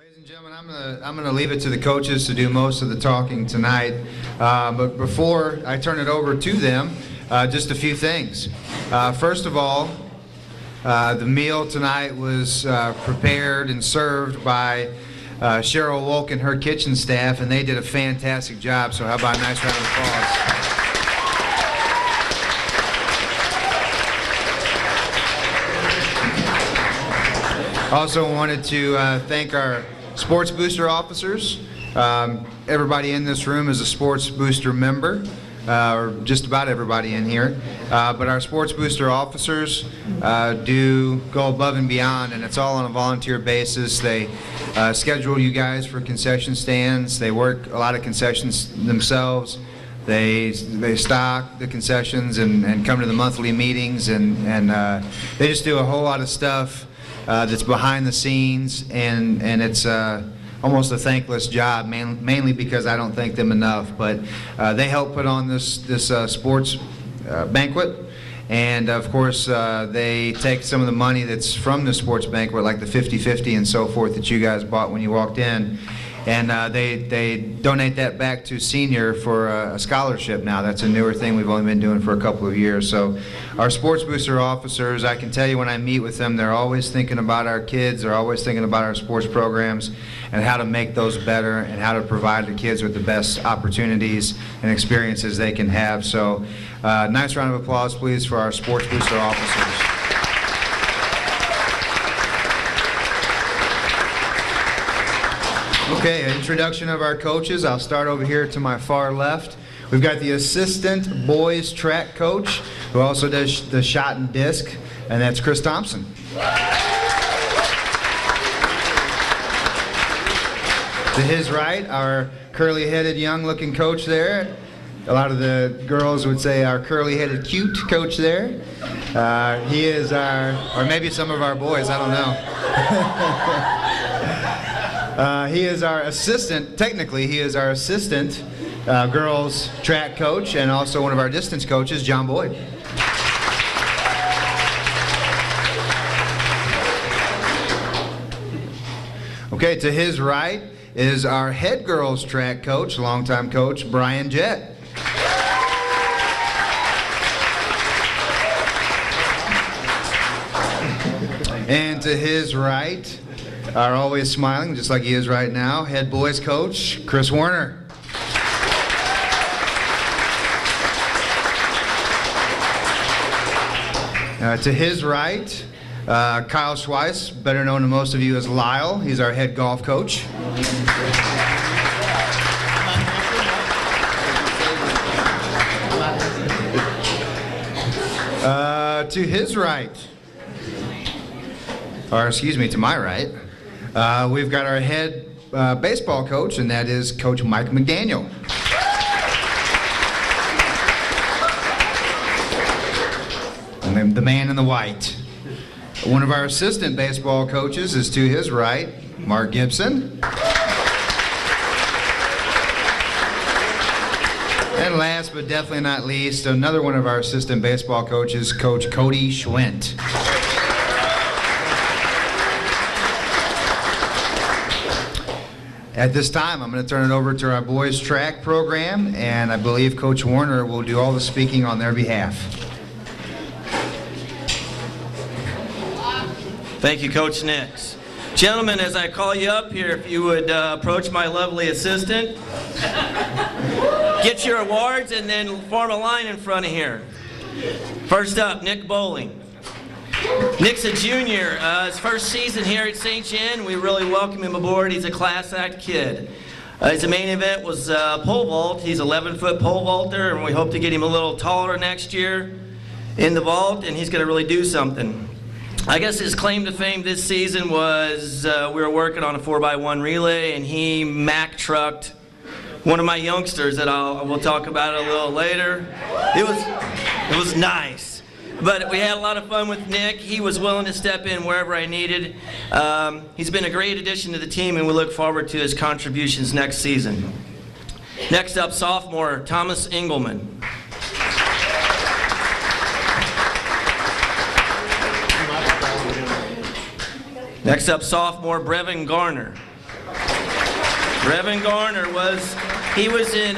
Ladies and gentlemen, I'm gonna leave it to the coaches to do most of the talking tonight. But before I turn it over to them, just a few things. First of all, the meal tonight was prepared and served by Cheryl Wolk and her kitchen staff, and they did a fantastic job. So how about a nice round of applause? Also wanted to thank our sports booster officers. Everybody in this room is a sports booster member, or just about everybody in here. But our sports booster officers do go above and beyond, and it's all on a volunteer basis. They schedule you guys for concession stands. They work a lot of concessions themselves. They stock the concessions and come to the monthly meetings, and they just do a whole lot of stuff that's behind the scenes, and it's almost a thankless job, mainly because I don't thank them enough. But they help put on this sports banquet, and of course they take some of the money that's from the sports banquet, like the 50-50 and so forth that you guys bought when you walked in, and they donate that back to Senior for a scholarship now. That's a newer thing we've only been doing for a couple of years. So our sports booster officers, I can tell you when I meet with them, they're always thinking about our kids, they're always thinking about our sports programs and how to make those better and how to provide the kids with the best opportunities and experiences they can have. So nice round of applause, please, for our sports booster officers. Okay, introduction of our coaches. I'll start over here to my far left. We've got the assistant boys track coach, who also does the shot and disc, and that's Chris Thompson. To his right, our curly-headed, young-looking coach there. A lot of the girls would say our curly-headed, cute coach there. He is our, or maybe some of our boys, I don't know. He is our assistant, technically he is our assistant girls track coach, and also one of our distance coaches, John Boyd. Okay, to his right is our head girls track coach, longtime coach, Brian Jett. And to his right, our always smiling, just like he is right now, head boys coach, Chris Warner. To his right, Kyle Schweiss, better known to most of you as Lyle. He's our head golf coach. To his right, or excuse me, to my right, we've got our head baseball coach, and that is Coach Mike McDaniel. And then the man in the white. One of our assistant baseball coaches is to his right, Mark Gibson. And last but definitely not least, another one of our assistant baseball coaches, Coach Cody Schwint. At this time, I'm going to turn it over to our boys track program, and I believe Coach Warner will do all the speaking on their behalf. Thank you, Coach Nix. Gentlemen, as I call you up here, if you would approach my lovely assistant, get your awards, and then form a line in front of here. First up, Nick Bowling. Nick's a junior. His first season here at St. John. We really welcome him aboard. He's a class act kid. His main event was pole vault. He's 11-foot pole vaulter, and we hope to get him a little taller next year in the vault, and he's going to really do something. I guess his claim to fame this season was we were working on a 4x1 relay, and he Mack trucked one of my youngsters that we'll talk about a little later. It was nice. But we had a lot of fun with Nick. He was willing to step in wherever I needed. He's been a great addition to the team, and we look forward to his contributions next season. Next up, sophomore Thomas Engelman. Next up, sophomore Brevin Garner. Brevin Garner he was in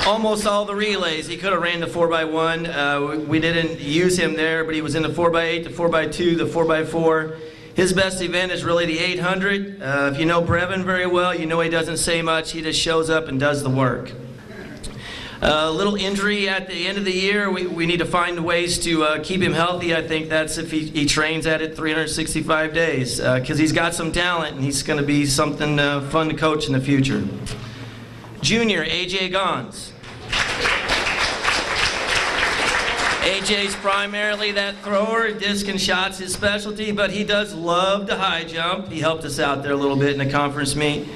almost all the relays. He could have ran the 4x1. We didn't use him there, but he was in the 4x8, the 4x2, the 4x4. His best event is really the 800. If you know Brevin very well, you know he doesn't say much. He just shows up and does the work. A little injury at the end of the year. We need to find ways to keep him healthy. I think that's if he trains at it 365 days, because he's got some talent and he's going to be something fun to coach in the future. Junior, A.J. Gons. AJ's primarily that thrower, disc and shots his specialty, but he does love to high jump. He helped us out there a little bit in the conference meet.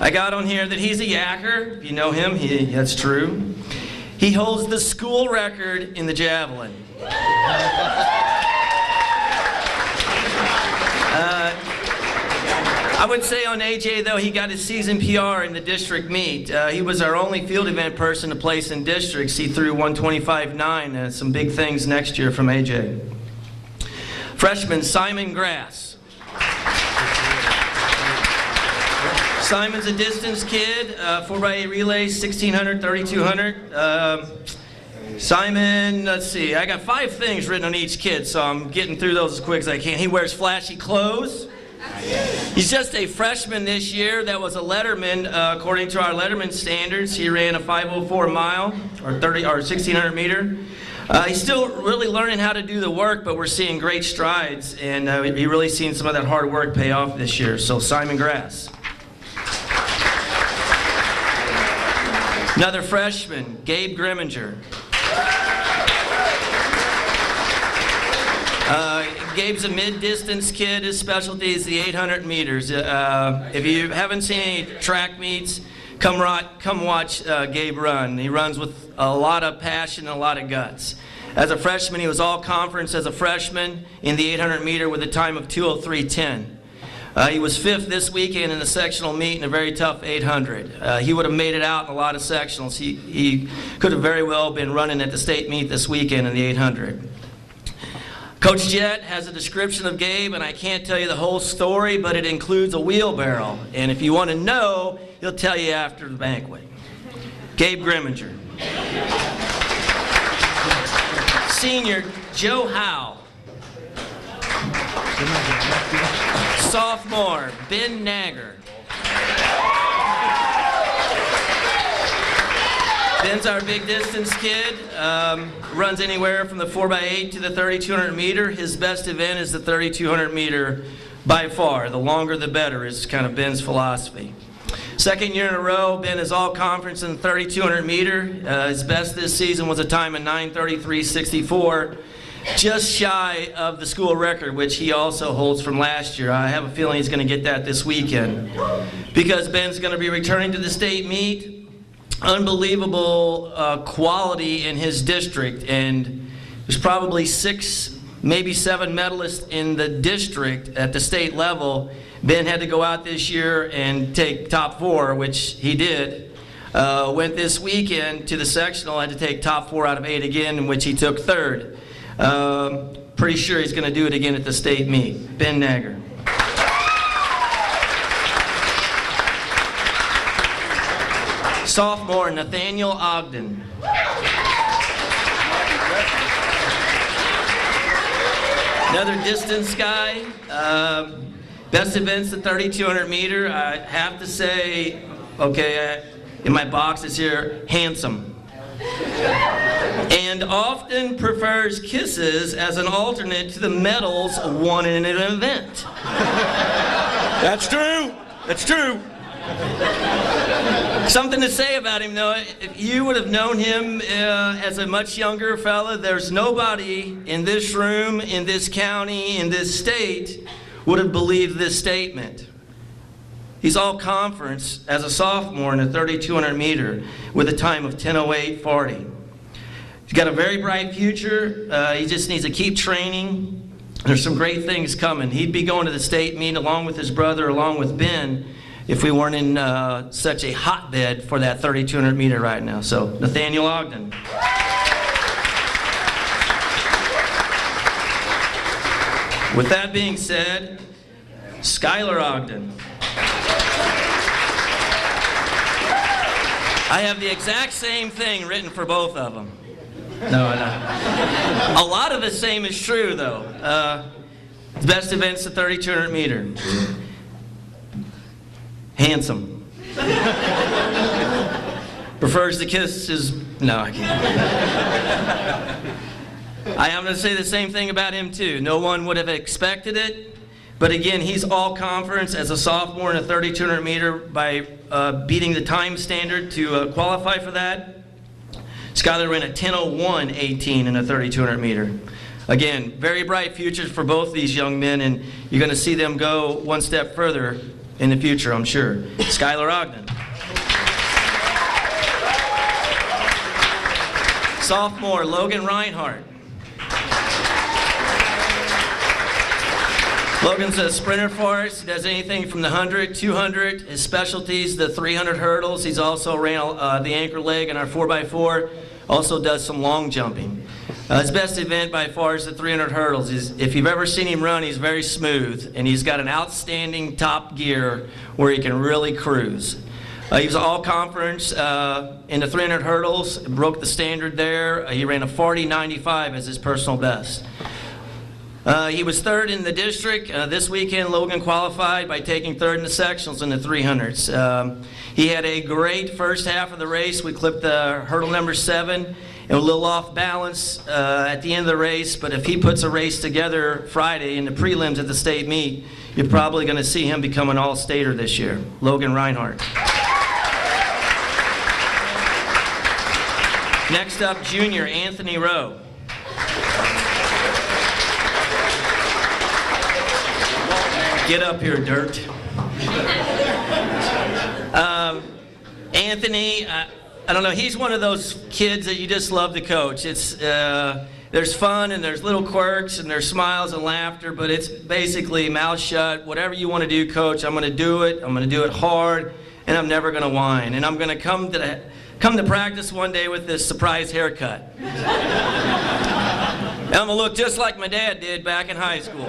I got on here that he's a yacker. If you know him, that's true. He holds the school record in the javelin. I would say on AJ, though, he got his season PR in the district meet. He was our only field event person to place in districts. He threw 125.9. Some big things next year from AJ. Freshman Simon Grass. Simon's a distance kid, 4x8 relays, 1600, 3200. Simon, let's see, I got 5 things written on each kid, so I'm getting through those as quick as I can. He wears flashy clothes. He's just a freshman this year. That was a letterman, according to our letterman standards. He ran a 504 mile, or 1600 meter. He's still really learning how to do the work, but we're seeing great strides, and he really seen some of that hard work pay off this year. So Simon Grass. Another freshman, Gabe Grimminger. Gabe's a mid-distance kid. His specialty is the 800 meters. If you haven't seen any track meets, come watch Gabe run. He runs with a lot of passion and a lot of guts. As a freshman, he was all-conference as a freshman in the 800 meter with a time of 2:03.10. He was 5th this weekend in the sectional meet in a very tough 800. He would have made it out in a lot of sectionals. He could have very well been running at the state meet this weekend in the 800. Coach Jett has a description of Gabe, and I can't tell you the whole story, but it includes a wheelbarrow. And if you want to know, he'll tell you after the banquet. Gabe Grimminger. Senior, Joe Howe. Sophomore, Ben Nagger. Ben's our big distance kid. Runs anywhere from the 4x8 to the 3200 meter. His best event is the 3200 meter by far. The longer the better is kind of Ben's philosophy. Second year in a row, Ben is all conference in the 3200 meter. His best this season was a time of 9:33.64. Just shy of the school record, which he also holds from last year. I have a feeling he's going to get that this weekend. Because Ben's going to be returning to the state meet. Unbelievable quality in his district, and there's probably 6, maybe 7 medalists in the district at the state level. Ben had to go out this year and take top 4, which he did. Went this weekend to the sectional, had to take top 4 out of 8 again, in which he took 3rd. Pretty sure he's going to do it again at the state meet. Ben Nagger. Sophomore, Nathaniel Ogden. Another distance guy. Best events, the 3200 meter. I have to say, okay, in my boxes here, handsome. And often prefers kisses as an alternate to the medals won in an event. That's true. That's true. Something to say about him, though. If you would have known him as a much younger fella, there's nobody in this room, in this county, in this state would have believed this statement. He's all conference as a sophomore in the 3200 meter with a time of 10:08.40. He's got a very bright future. He just needs to keep training. There's some great things coming. He'd be going to the state meet along with his brother, along with Ben, if we weren't in such a hotbed for that 3200 meter right now. So, Nathaniel Ogden. With that being said, Skylar Ogden. I have the exact same thing written for both of them. No. A lot of the same is true, though. The best event's the 3,200 meter. Handsome. Prefers to kiss his... No, I can't. I am going to say the same thing about him, too. No one would have expected it. But again, he's all conference as a sophomore in a 3,200 meter by beating the time standard to qualify for that. Skylar ran a 10:01.18 in a 3,200 meter. Again, very bright futures for both these young men, and you're going to see them go one step further in the future, I'm sure. Skylar Ogden. Sophomore, Logan Reinhardt. Logan's a sprinter for us. He does anything from the 100, 200. His specialties, the 300 hurdles. He's also ran the anchor leg in our 4x4. Also does some long jumping. His best event by far is the 300 hurdles. If you've ever seen him run, he's very smooth, and he's got an outstanding top gear where he can really cruise. He was all conference in the 300 hurdles, broke the standard there. He ran a 40.95 as his personal best. He was third in the district. This weekend, Logan qualified by taking third in the sectionals in the 300s. He had a great first half of the race. We clipped the hurdle number 7 and a little off balance at the end of the race. But if he puts a race together Friday in the prelims at the state meet, you're probably going to see him become an all-stater this year. Logan Reinhardt. Next up, junior Anthony Rowe. Get up here, dirt. Anthony, I don't know, he's one of those kids that you just love to coach. It's there's fun and there's little quirks and there's smiles and laughter, but it's basically mouth shut. Whatever you want to do, coach, I'm going to do it. I'm going to do it hard, and I'm never going to whine. And I'm going to come to practice one day with this surprise haircut. And I'm going to look just like my dad did back in high school.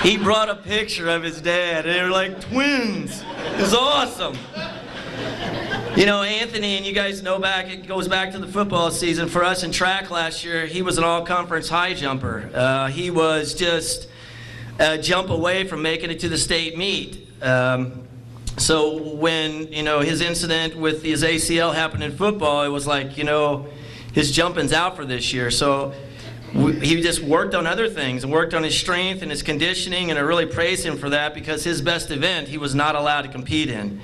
He brought a picture of his dad, and they were like twins. It was awesome. You know, Anthony, and you guys know it goes back to the football season. For us in track last year, he was an all-conference high jumper. He was just a jump away from making it to the state meet. So when, you know, his incident with his ACL happened in football, it was like, you know, his jumping's out for this year. So he just worked on other things and worked on his strength and his conditioning, and I really praise him for that because his best event he was not allowed to compete in.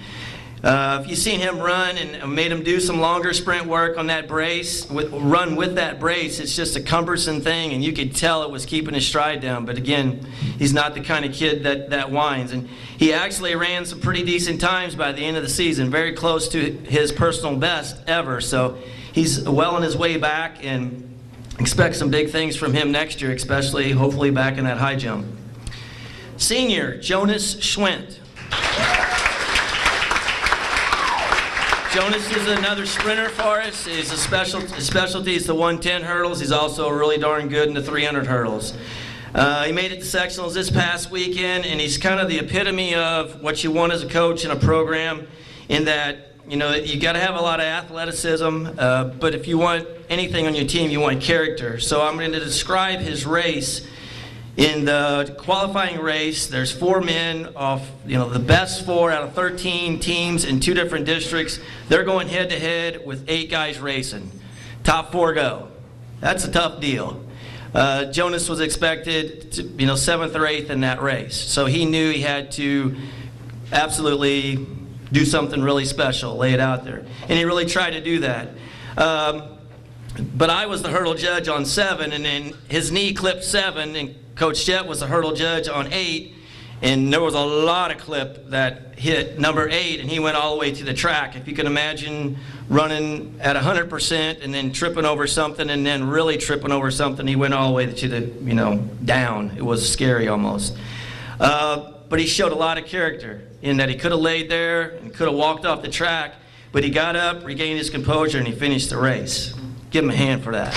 If you've seen him run and made him do some longer sprint work on that brace, run with that brace, it's just a cumbersome thing, and you could tell it was keeping his stride down. But again, he's not the kind of kid that whines. And he actually ran some pretty decent times by the end of the season, very close to his personal best ever. So he's well on his way back, and expect some big things from him next year, especially hopefully back in that high jump. Senior, Jonas Schwent. Jonas is another sprinter for us. His specialty is the 110 hurdles. He's also really darn good in the 300 hurdles. He made it to sectionals this past weekend, and he's kind of the epitome of what you want as a coach in a program, in that, you know, you got to have a lot of athleticism, but if you want anything on your team, you want character. So I'm going to describe his race. In the qualifying race, there's 4 men off, you know, the best 4 out of 13 teams in 2 different districts. They're going head to head with 8 guys racing. Top 4 go. That's a tough deal. Jonas was expected to, you know, 7th or 8th in that race. So he knew he had to absolutely do something really special, lay it out there. And he really tried to do that. But I was the hurdle judge on 7, and then his knee clipped 7, and Coach Jet was the hurdle judge on 8, and there was a lot of clip that hit number 8, and he went all the way to the track. If you can imagine running at 100% and then tripping over something and then really tripping over something, he went all the way to the, you know, down. It was scary almost. But he showed a lot of character in that he could have laid there and could have walked off the track, but he got up, regained his composure, and he finished the race. Give him a hand for that.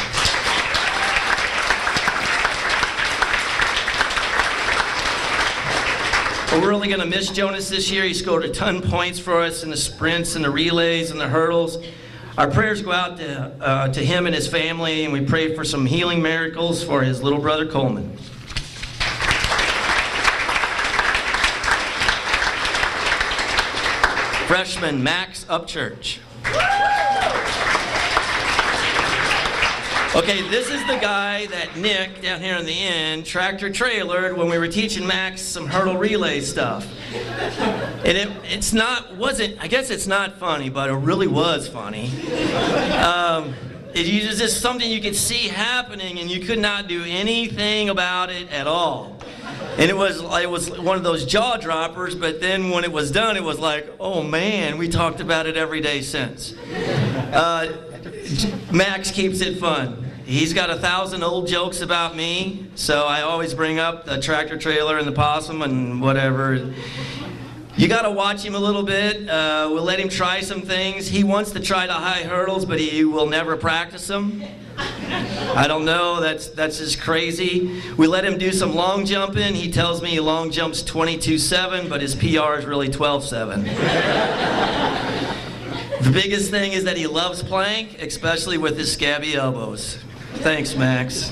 We're really going to miss Jonas this year. He scored a ton of points for us in the sprints and the relays and the hurdles. Our prayers go out to him and his family, and we pray for some healing miracles for his little brother Coleman. Freshman Max Upchurch. Okay, this is the guy that Nick, down here in the end, tractor-trailered when we were teaching Max some hurdle relay stuff. And I guess it's not funny, but it really was funny. It was just something you could see happening, and you could not do anything about it at all. And it was one of those jaw droppers, but then when it was done, it was like, oh man, we talked about it every day since. Max keeps it fun. He's got 1,000 old jokes about me, so I always bring up the tractor trailer and the possum and whatever. You got to watch him a little bit. We'll let him try some things. He wants to try the high hurdles, but he will never practice them. I don't know, that's just crazy. We let him do some long jumping. He tells me he long jumps 22.7, but his PR is really 12.7. The biggest thing is that he loves plank, especially with his scabby elbows. Thanks, Max.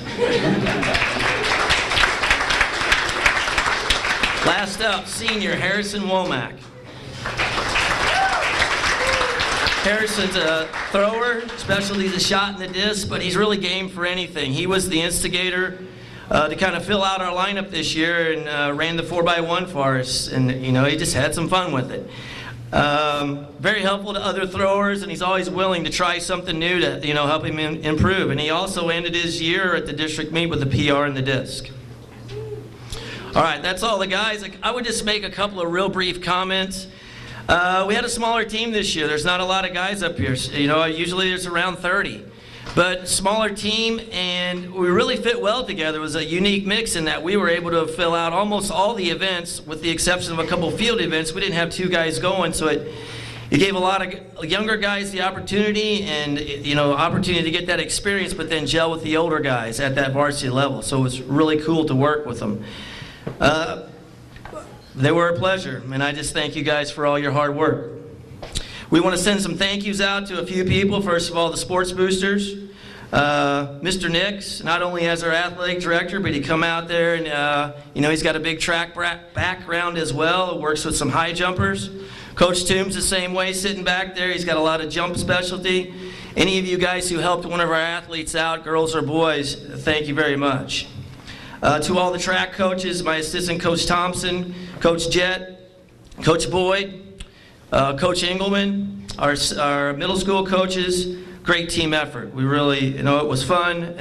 Last up, senior Harrison Womack. Harrison's a thrower, specialty is a shot in the disc, but he's really game for anything. He was the instigator to kind of fill out our lineup this year and ran the 4x1 for us, and he just had some fun with it. Very helpful to other throwers, and he's always willing to try something new to help him improve. And he also ended his year at the district meet with a PR in the disc. All right, that's all the guys. I would just make a couple of real brief comments. We had a smaller team this year. There's not a lot of guys up here. Usually there's around 30. But smaller team, and we really fit well together. It was a unique mix in that we were able to fill out almost all the events with the exception of a couple field events. We didn't have two guys going, so it gave a lot of younger guys the opportunity and opportunity to get that experience, but then gel with the older guys at that varsity level. So it was really cool to work with them. They were a pleasure, and I just thank you guys for all your hard work. We want to send some thank yous out to a few people. First of all, the sports boosters. Mr. Nix, not only as our athletic director, but he come out there and he's got a big track background as well. Works with some high jumpers. Coach Toombs the same way, sitting back there. He's got a lot of jump specialty. Any of you guys who helped one of our athletes out, girls or boys, thank you very much. To all the track coaches, my assistant Coach Thompson, Coach Jett, Coach Boyd, Coach Engelman, our middle school coaches, great team effort. We really, it was fun.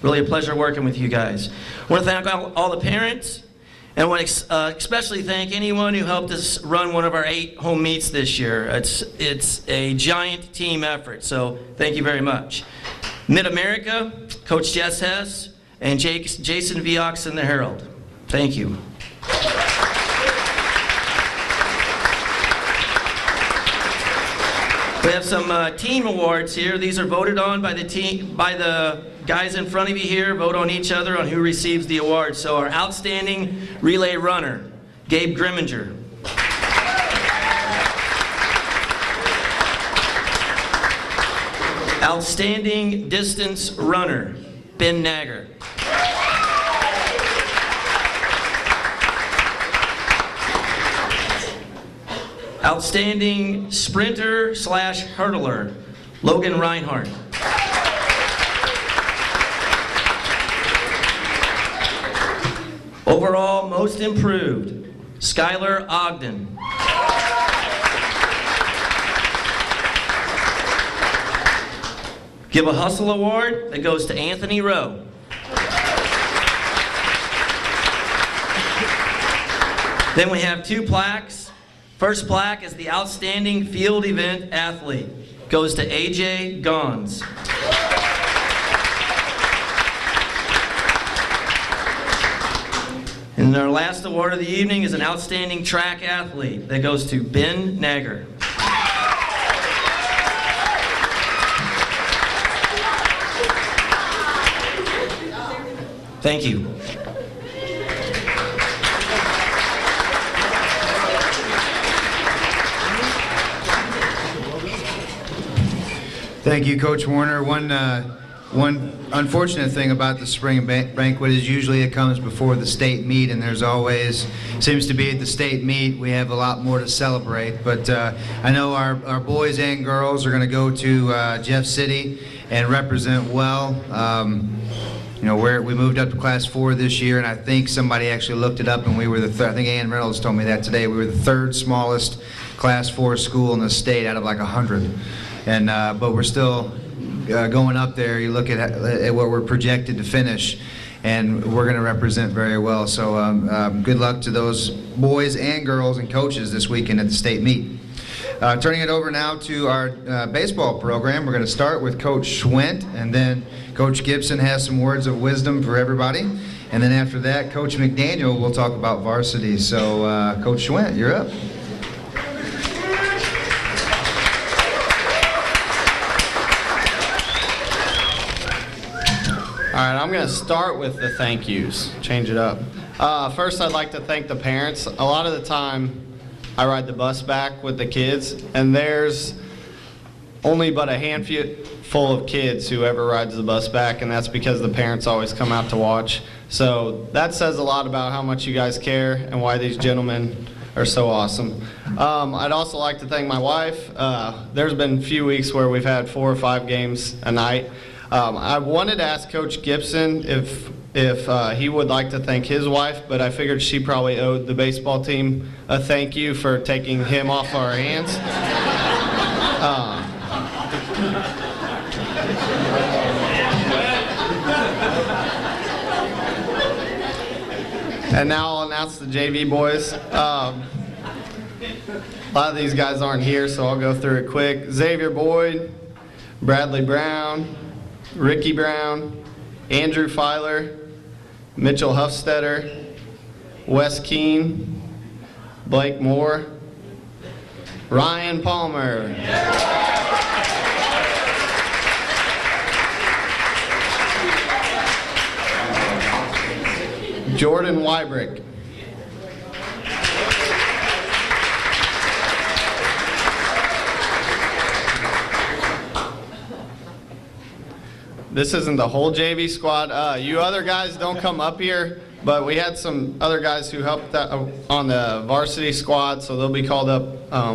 Really a pleasure working with you guys. I want to thank all the parents, and I want to especially thank anyone who helped us run one of our 8 home meets this year. It's a giant team effort, so thank you very much. Mid-America, Coach Jess Hess, and Jason Viox and the Herald. Thank you. We have some team awards here. These are voted on by the guys in front of you here. Vote on each other on who receives the award. So our outstanding relay runner, Gabe Grimminger. Outstanding distance runner, Ben Nagger. Outstanding sprinter / hurdler, Logan Reinhardt. Overall most improved, Skylar Ogden. Give a hustle award that goes to Anthony Rowe. Then we have 2 plaques. First plaque is the Outstanding Field Event Athlete. Goes to AJ Gons. And our last award of the evening is an Outstanding Track Athlete. That goes to Ben Nagger. Thank you. Thank you, Coach Warner. One unfortunate thing about the spring banquet is usually it comes before the state meet, and there's always, seems to be at the state meet, we have a lot more to celebrate. But I know our boys and girls are going to go to Jeff City and represent well. You know, we moved up to Class 4 this year, and I think somebody actually looked it up, and we were the third. I think Ann Reynolds told me that today. We were the third smallest Class 4 school in the state out of like 100. And but we're still going up there. You look at what we're projected to finish, and we're going to represent very well. So good luck to those boys and girls and coaches this weekend at the state meet. Turning it over now to our baseball program. We're going to start with Coach Schwent, and then Coach Gibson has some words of wisdom for everybody. And then after that, Coach McDaniel will talk about varsity. So Coach Schwent, you're up. All right, I'm going to start with the thank yous, change it up. First, I'd like to thank the parents. A lot of the time, I ride the bus back with the kids, and there's only but a handful of kids who ever rides the bus back, and that's because the parents always come out to watch. So that says a lot about how much you guys care and why these gentlemen are so awesome. I'd also like to thank my wife. There's been a few weeks where we've had 4 or 5 games a night. I wanted to ask Coach Gibson if he would like to thank his wife, but I figured she probably owed the baseball team a thank you for taking him off our hands. And now I'll announce the JV boys. A lot of these guys aren't here, so I'll go through it quick. Xavier Boyd, Bradley Brown, Ricky Brown, Andrew Filer, Mitchell Huffstetter, Wes Keene, Blake Moore, Ryan Palmer. Jordan Wybrick. This isn't the whole JV squad. You other guys don't come up here, but we had some other guys who helped on the varsity squad, so they'll be called up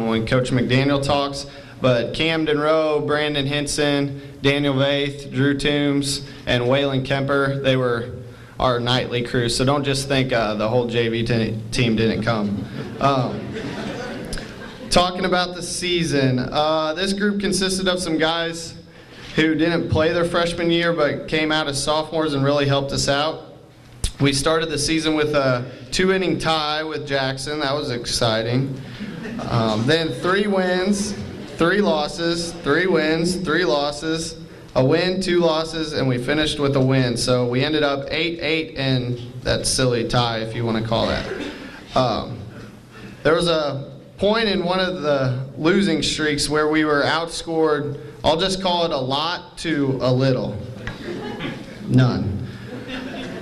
when Coach McDaniel talks. But Camden Rowe, Brandon Henson, Daniel Vaith, Drew Toombs, and Waylon Kemper, they were our nightly crew. So don't just think the whole JV team didn't come. Talking about the season, this group consisted of some guys who didn't play their freshman year but came out as sophomores and really helped us out. We started the season with a 2-inning tie with Jackson. That was exciting. Then 3 wins, 3 losses, 3 wins, 3 losses, a win, 2 losses, and we finished with a win. So we ended up 8-8 and that silly tie, if you want to call that. There was a point in one of the losing streaks where we were outscored, I'll just call it a lot to a little. None.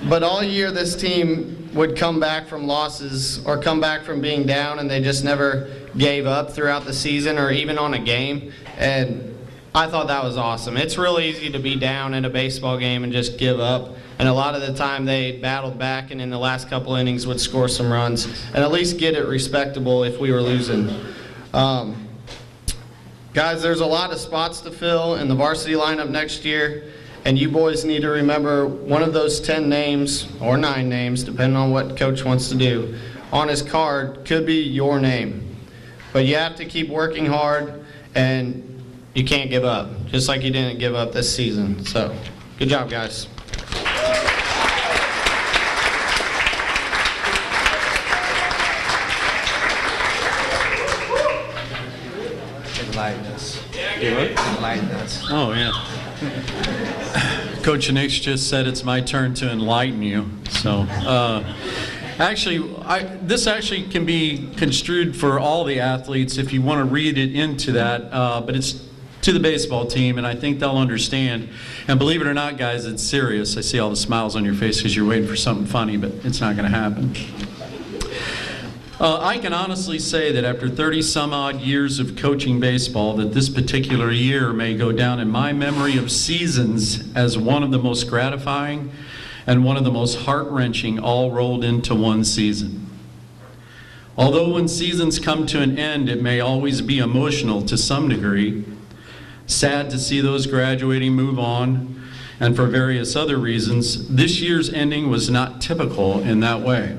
But all year this team would come back from losses or come back from being down, and they just never gave up throughout the season or even on a game. And I thought that was awesome. It's really easy to be down in a baseball game and just give up. And a lot of the time they battled back and in the last couple innings would score some runs and at least get it respectable if we were losing. Guys, there's a lot of spots to fill in the varsity lineup next year, and you boys need to remember one of those 10 names, or 9 names, depending on what coach wants to do, on his card could be your name. But you have to keep working hard, and you can't give up, just like you didn't give up this season. So, good job, guys. Enlighten us. You what? Enlighten us. Oh, yeah. Coach Nix just said it's my turn to enlighten you. So, actually, this actually can be construed for all the athletes if you want to read it into that, but it's to the baseball team, and I think they'll understand. And believe it or not, guys, it's serious. I see all the smiles on your face because you're waiting for something funny, but it's not going to happen. I can honestly say that after 30 some odd years of coaching baseball, that this particular year may go down in my memory of seasons as one of the most gratifying and one of the most heart-wrenching all rolled into one season. Although when seasons come to an end, it may always be emotional to some degree, sad to see those graduating move on, and for various other reasons, this year's ending was not typical in that way.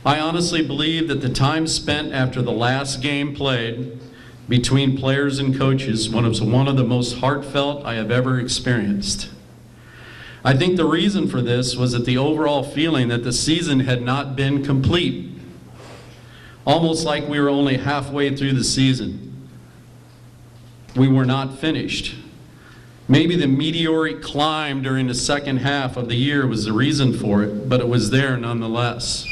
I honestly believe that the time spent after the last game played between players and coaches was one of the most heartfelt I have ever experienced. I think the reason for this was that the overall feeling that the season had not been complete, almost like we were only halfway through the season. We were not finished. Maybe the meteoric climb during the second half of the year was the reason for it, but it was there nonetheless.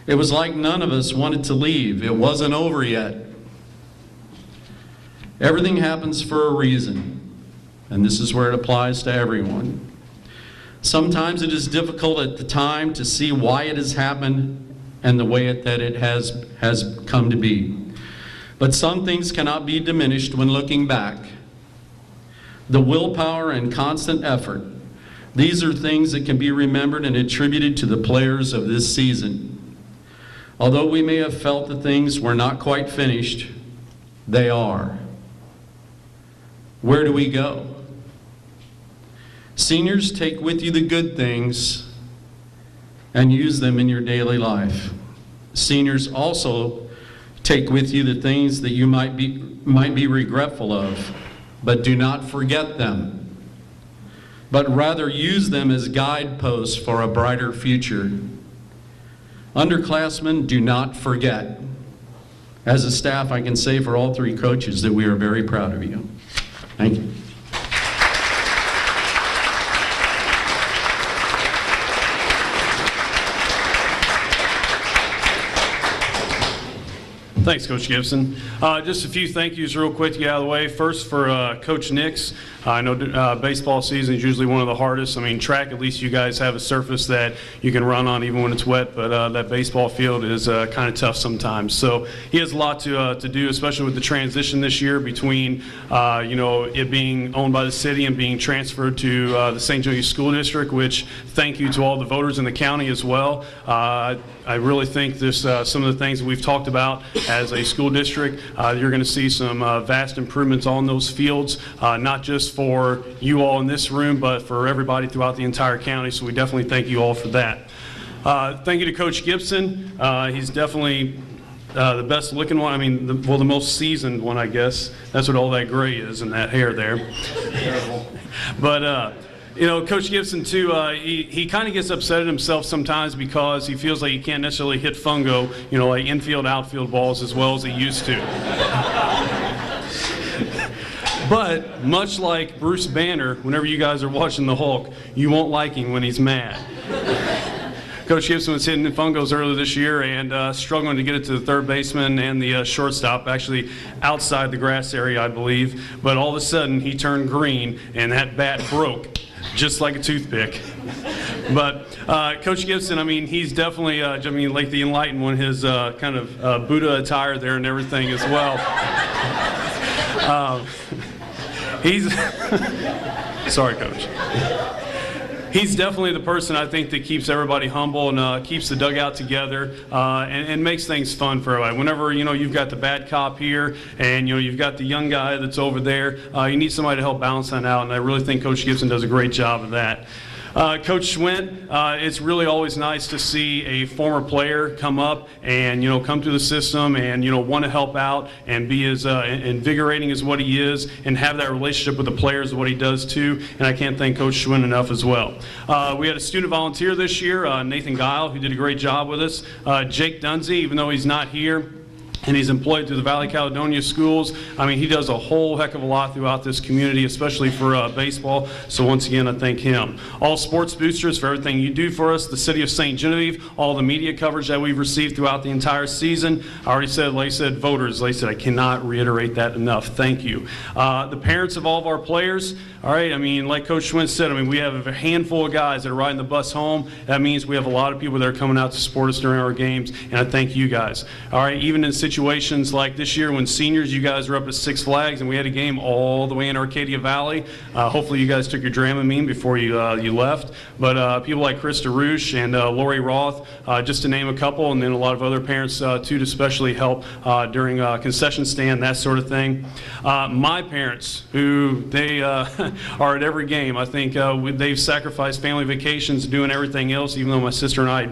It was like none of us wanted to leave. It wasn't over yet. Everything happens for a reason, and this is where it applies to everyone. Sometimes it is difficult at the time to see why it has happened and the way that it has come to be. But some things cannot be diminished when looking back. The willpower and constant effort, these are things that can be remembered and attributed to the players of this season. Although we may have felt that things were not quite finished, they are. Where do we go? Seniors, take with you the good things and use them in your daily life. Seniors, also take with you the things that you might be regretful of, but do not forget them, but rather use them as guideposts for a brighter future. Underclassmen, do not forget. As a staff, I can say for all three coaches that we are very proud of you. Thank you. Thanks, Coach Gibson. Just a few thank yous real quick to get out of the way. First for Coach Nix. I know baseball season is usually one of the hardest. I mean, track, at least you guys have a surface that you can run on even when it's wet, but that baseball field is kind of tough sometimes. So he has a lot to do, especially with the transition this year between, it being owned by the city and being transferred to the St. Genevieve School District, which thank you to all the voters in the county as well. I really think this some of the things that we've talked about as a school district, you're going to see some vast improvements on those fields, not just for you all in this room, but for everybody throughout the entire county. So we definitely thank you all for that. Thank you to Coach Gibson. He's definitely the best looking one. I mean, the most seasoned one, I guess. That's what all that gray is and that hair there. But Coach Gibson, too, he kind of gets upset at himself sometimes because he feels like he can't necessarily hit fungo, like infield, outfield balls as well as he used to. But much like Bruce Banner, whenever you guys are watching the Hulk, you won't like him when he's mad. Coach Gibson was hitting the fungos earlier this year and struggling to get it to the third baseman and the shortstop, actually outside the grass area, I believe. But all of a sudden, he turned green, and that bat broke, just like a toothpick. But Coach Gibson, I mean, he's definitely, like the enlightened one, his kind of Buddha attire there and everything as well. He's sorry, Coach. He's definitely the person I think that keeps everybody humble and keeps the dugout together and makes things fun for everybody. Whenever you've got the bad cop here and you've got the young guy that's over there, you need somebody to help balance that out, and I really think Coach Gibson does a great job of that. Coach Schwint, it's really always nice to see a former player come up and come through the system and want to help out and be as invigorating as what he is and have that relationship with the players of what he does too. And I can't thank Coach Schwint enough as well. We had a student volunteer this year, Nathan Guile, who did a great job with us. Jake Dunsey, even though he's not here, and he's employed through the Valley Caledonia schools. I mean, he does a whole heck of a lot throughout this community, especially for baseball. So once again, I thank him. All sports boosters for everything you do for us. The city of St. Genevieve, all the media coverage that we've received throughout the entire season. I already said, like I said, voters, like I said, I cannot reiterate that enough. Thank you. The parents of all of our players, all right, I mean, like Coach Schwinn said, I mean, we have a handful of guys that are riding the bus home. That means we have a lot of people that are coming out to support us during our games, and I thank you guys. All right, even in situations like this year when seniors, you guys were up at Six Flags and we had a game all the way in Arcadia Valley. Hopefully you guys took your Dramamine before you left. But people like Krista Roosh and Lori Roth, just to name a couple, and then a lot of other parents too, to especially help during concession stand, that sort of thing. My parents, who they are at every game. I think they've sacrificed family vacations, doing everything else, even though my sister and I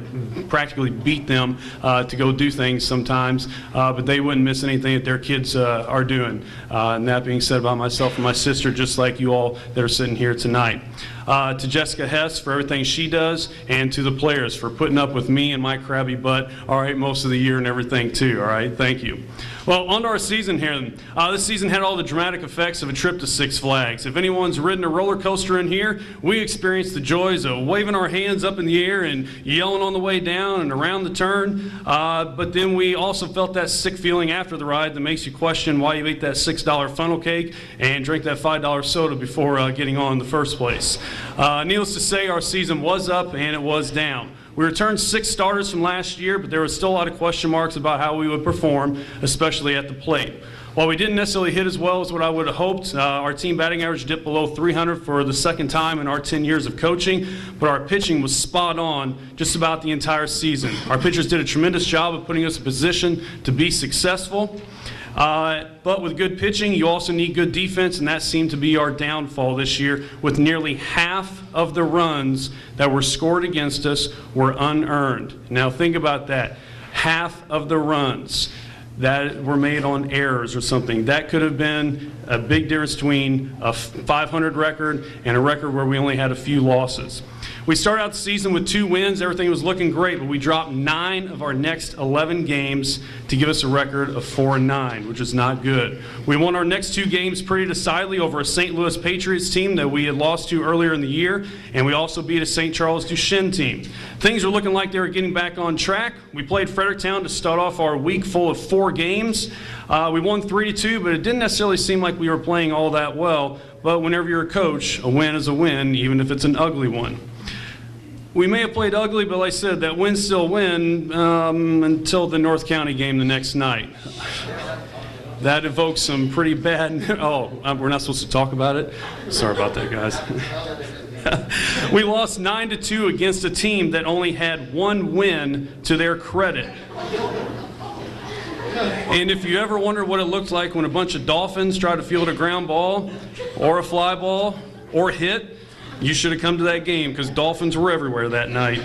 practically beat them to go do things sometimes. But they wouldn't miss anything that their kids are doing. And that being said about myself and my sister, just like you all that are sitting here tonight. To Jessica Hess for everything she does, and to the players for putting up with me and my crabby butt, all right, most of the year and everything too, all right? Thank you. Well, on to our season here. This season had all the dramatic effects of a trip to Six Flags. If anyone's ridden a roller coaster in here, we experienced the joys of waving our hands up in the air and yelling on the way down and around the turn. But then we also felt that sick feeling after the ride that makes you question why you ate that $6 funnel cake and drank that $5 soda before getting on in the first place. Needless to say, our season was up and it was down. We returned 6 starters from last year, but there was still a lot of question marks about how we would perform, especially at the plate. While we didn't necessarily hit as well as what I would have hoped, our team batting average dipped below 300 for the second time in our 10 years of coaching, but our pitching was spot on just about the entire season. Our pitchers did a tremendous job of putting us in position to be successful. But with good pitching, you also need good defense, and that seemed to be our downfall this year, with nearly half of the runs that were scored against us were unearned. Now think about that. Half of the runs that were made on errors or something. That could have been a big difference between a 500 record and a record where we only had a few losses. We started out the season with 2 wins. Everything was looking great, but we dropped 9 of our next 11 games to give us a record of 4-9, which is not good. We won our next 2 games pretty decidedly over a St. Louis Patriots team that we had lost to earlier in the year, and we also beat a St. Charles Duchesne team. Things were looking like they were getting back on track. We played Fredericktown to start off our week full of 4 games. We won 3-2, but it didn't necessarily seem like we were playing all that well. But whenever you're a coach, a win is a win, even if it's an ugly one. We may have played ugly, but like I said, that win still win until the North County game the next night. That evokes some pretty bad, we're not supposed to talk about it? Sorry about that, guys. We lost 9-2 against a team that only had 1 win to their credit. And if you ever wonder what it looked like when a bunch of Dolphins try to field a ground ball or a fly ball or hit, you should have come to that game, because Dolphins were everywhere that night.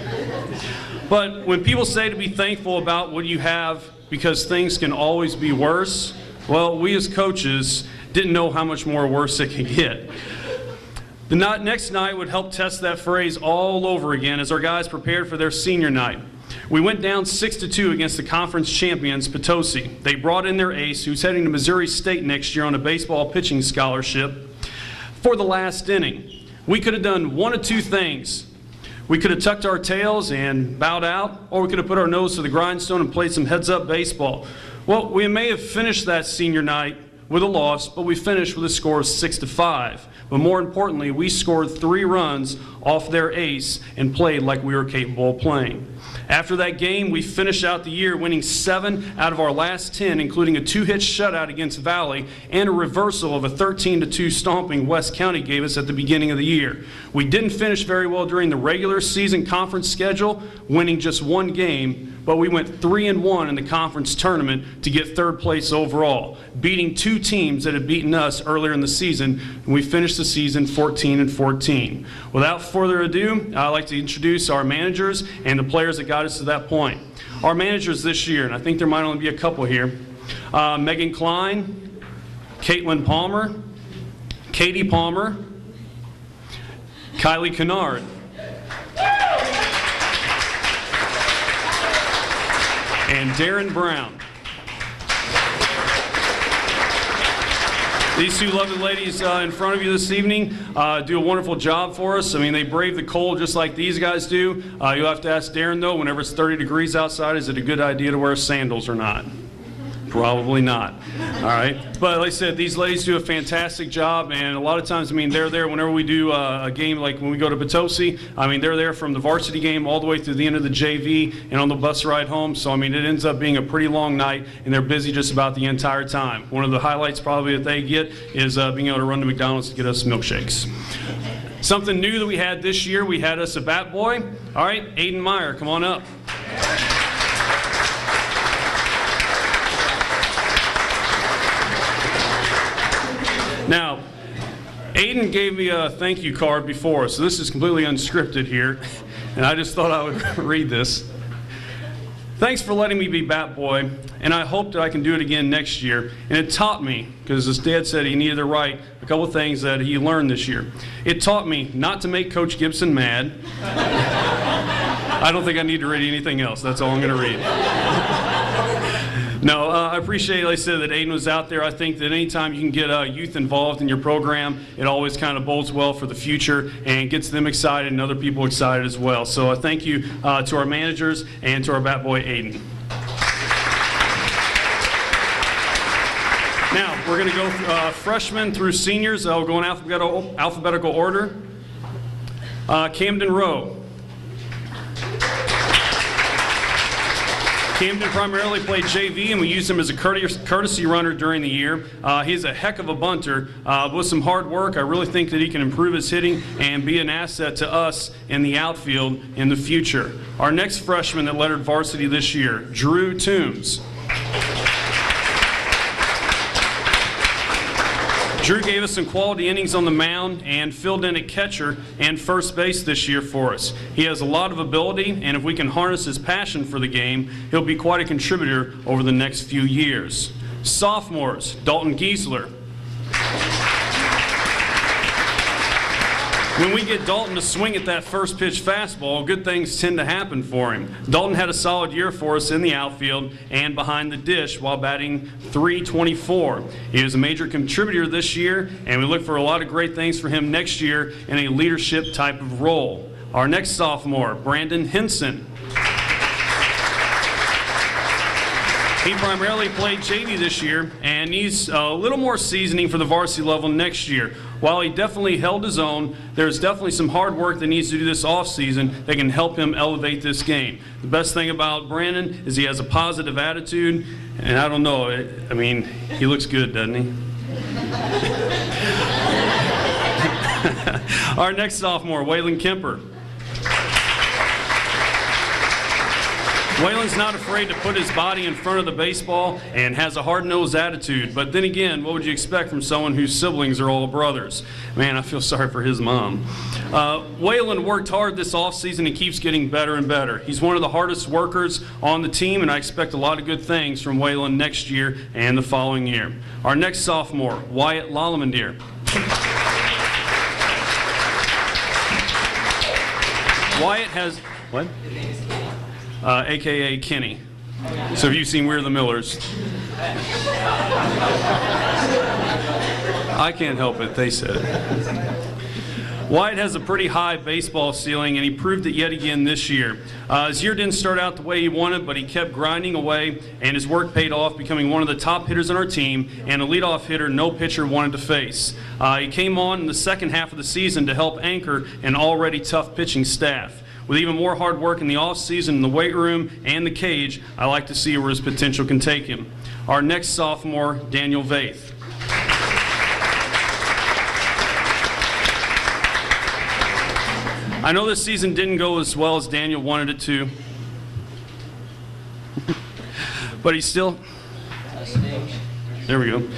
But when people say to be thankful about what you have because things can always be worse, well, we as coaches didn't know how much more worse it could get. The next night would help test that phrase all over again as our guys prepared for their senior night. We went down 6-2 against the conference champions, Potosi. They brought in their ace, who's heading to Missouri State next year on a baseball pitching scholarship, for the last inning. We could have done one of 2 things. We could have tucked our tails and bowed out, or we could have put our nose to the grindstone and played some heads-up baseball. Well, we may have finished that senior night with a loss, but we finished with a score of 6-5. But more importantly, we scored 3 runs off their ace and played like we were capable of playing. After that game, we finished out the year winning 7 out of our last 10, including a 2-hit shutout against Valley and a reversal of a 13-2 stomping West County gave us at the beginning of the year. We didn't finish very well during the regular season conference schedule, winning just 1 game, but we went 3-1 in the conference tournament to get 3rd place overall, beating 2 teams that had beaten us earlier in the season, and we finished the season 14-14. Without further ado, I'd like to introduce our managers and the players that got us to that point. Our managers this year, and I think there might only be a couple here, Megan Klein, Caitlin Palmer, Katie Palmer, Kylie Kennard, and Darren Brown. These two lovely ladies in front of you this evening do a wonderful job for us. I mean, they brave the cold just like these guys do. You'll have to ask Darren, though, whenever it's 30 degrees outside, is it a good idea to wear sandals or not? Probably not. All right. But like I said, these ladies do a fantastic job, and a lot of times, I mean, they're there whenever we do a game, like when we go to Potosi. I mean, they're there from the varsity game all the way through the end of the JV and on the bus ride home. So, I mean, it ends up being a pretty long night, and they're busy just about the entire time. One of the highlights probably that they get is being able to run to McDonald's to get us milkshakes. Something new that we had this year, we had us a bat boy. All right, Aiden Meyer, come on up. Now, Aiden gave me a thank you card before, so this is completely unscripted here, and I just thought I would read this. Thanks for letting me be bat boy, and I hope that I can do it again next year. And it taught me, because his dad said he needed to write a couple things that he learned this year. It taught me not to make Coach Gibson mad. I don't think I need to read anything else. That's all I'm going to read. No, I appreciate, like I said, that Aiden was out there. I think that anytime you can get youth involved in your program, it always kind of bodes well for the future and gets them excited and other people excited as well. So thank you to our managers and to our bat boy, Aiden. Now, we're going to go freshmen through seniors. We'll go in alphabetical order. Camden Rowe. Camden primarily played JV, and we used him as a courtesy runner during the year. He's a heck of a bunter. With some hard work, I really think that he can improve his hitting and be an asset to us in the outfield in the future. Our next freshman that lettered varsity this year, Drew Toombs. Drew gave us some quality innings on the mound and filled in at catcher and first base this year for us. He has a lot of ability, and if we can harness his passion for the game, he'll be quite a contributor over the next few years. Sophomores, Dalton Giesler. When we get Dalton to swing at that first pitch fastball, good things tend to happen for him. Dalton had a solid year for us in the outfield and behind the dish while batting .324. He was a major contributor this year, and we look for a lot of great things for him next year in a leadership type of role. Our next sophomore, Brandon Henson. He primarily played JV this year and needs a little more seasoning for the varsity level next year. While he definitely held his own, there's definitely some hard work that needs to do this offseason that can help him elevate this game. The best thing about Brandon is he has a positive attitude, and I don't know, I mean, he looks good, doesn't he? Our next sophomore, Waylon Kemper. Waylon's not afraid to put his body in front of the baseball and has a hard-nosed attitude. But then again, what would you expect from someone whose siblings are all brothers? Man, I feel sorry for his mom. Waylon worked hard this offseason and keeps getting better and better. He's one of the hardest workers on the team, and I expect a lot of good things from Waylon next year and the following year. Our next sophomore, Wyatt Lalamandir. Wyatt has... What? AKA Kenny. So have you seen We're the Millers? I can't help it, they said it. Wyatt has a pretty high baseball ceiling, and he proved it yet again this year. His year didn't start out the way he wanted, but he kept grinding away, and his work paid off, becoming one of the top hitters on our team and a leadoff hitter no pitcher wanted to face. He came on in the second half of the season to help anchor an already tough pitching staff. With even more hard work in the offseason in the weight room and the cage, I like to see where his potential can take him. Our next sophomore, Daniel Vaith. I know this season didn't go as well as Daniel wanted it to, but he still... There we go.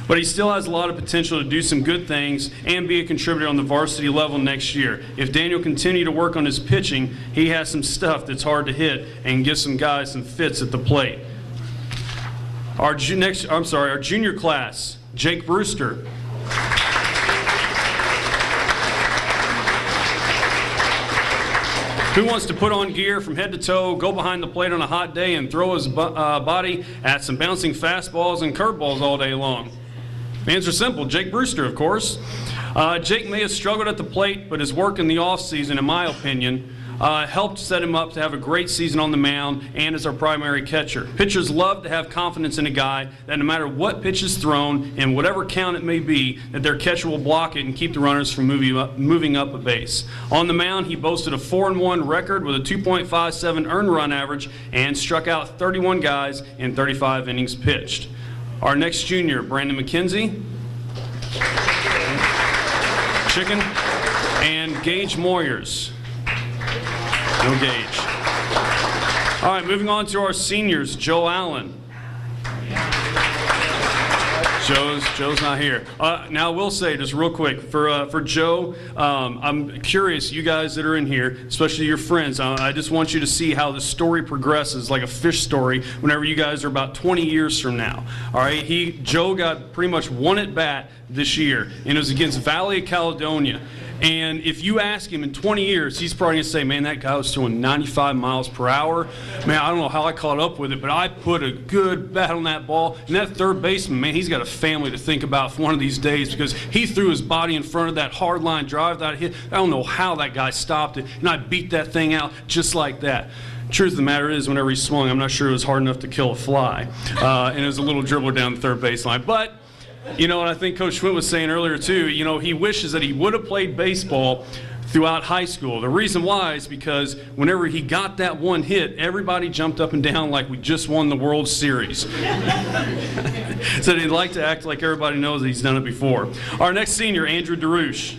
But he still has a lot of potential to do some good things and be a contributor on the varsity level next year. If Daniel continues to work on his pitching, he has some stuff that's hard to hit and give some guys some fits at the plate. Our junior class, Jake Brewster. Who wants to put on gear from head to toe, go behind the plate on a hot day, and throw his body at some bouncing fastballs and curveballs all day long? The answer's simple, Jake Brewster, of course. Jake may have struggled at the plate, but his work in the offseason, in my opinion, helped set him up to have a great season on the mound and as our primary catcher. Pitchers love to have confidence in a guy that no matter what pitch is thrown and whatever count it may be, that their catcher will block it and keep the runners from moving up a base. On the mound, he boasted a 4-1 record with a 2.57 earned run average and struck out 31 guys in 35 innings pitched. Our next junior, Brandon McKenzie, Chicken, and Gage Moyers. No Gage. All right, moving on to our seniors, Joe Allen. Joe's not here. Now I will say just real quick for Joe, I'm curious, you guys that are in here, especially your friends, I just want you to see how the story progresses like a fish story whenever you guys are about 20 years from now. All right, Joe got pretty much one at bat this year, and it was against Valley of Caledonia. And if you ask him in 20 years, he's probably going to say, man, that guy was throwing 95 miles per hour. Man, I don't know how I caught up with it, but I put a good bat on that ball. And that third baseman, man, he's got a family to think about for one of these days because he threw his body in front of that hard line drive that I hit. I don't know how that guy stopped it, and I beat that thing out just like that. Truth of the matter is, whenever he swung, I'm not sure it was hard enough to kill a fly. And it was a little dribble down the third baseline. But you know, and I think Coach Schwint was saying earlier too, you know, he wishes that he would have played baseball throughout high school. The reason why is because whenever he got that one hit, everybody jumped up and down like we just won the World Series. So he'd like to act like everybody knows that he's done it before. Our next senior, Andrew DeRouche.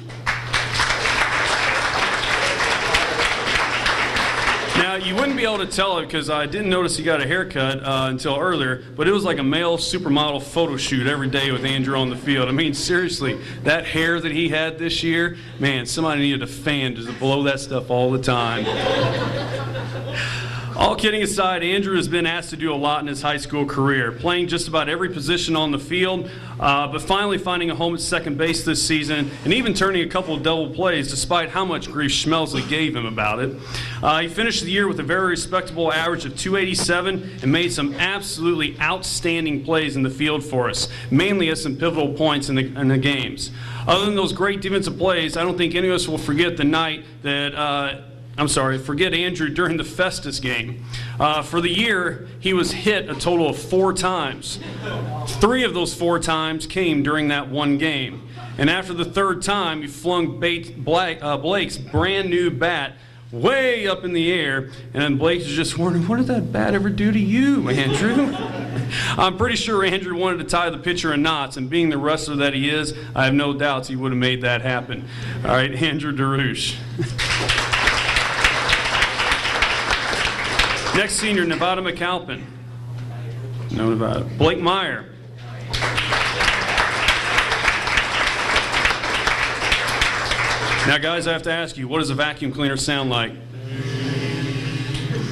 Now, you wouldn't be able to tell it because I didn't notice he got a haircut until earlier, but it was like a male supermodel photo shoot every day with Andrew on the field. I mean, seriously, that hair that he had this year, man, somebody needed a fan to blow that stuff all the time. All kidding aside, Andrew has been asked to do a lot in his high school career, playing just about every position on the field, but finally finding a home at second base this season and even turning a couple of double plays despite how much grief Schmelzley gave him about it. He finished the year with a very respectable average of .287 and made some absolutely outstanding plays in the field for us, mainly at some pivotal points in the games. Other than those great defensive plays, I don't think any of us will forget the night that forget Andrew during the Festus game. For the year, he was hit a total of 4 times. 3 of those 4 times came during that one game. And after the 3rd time, he flung Blake's brand new bat way up in the air, and then Blake was just wondering, what did that bat ever do to you, Andrew? I'm pretty sure Andrew wanted to tie the pitcher in knots, and being the wrestler that he is, I have no doubts he would have made that happen. All right, Andrew DeRouche. Next senior, Nevada McAlpin. No Nevada. Blake Meyer. Now, guys, I have to ask you, what does a vacuum cleaner sound like?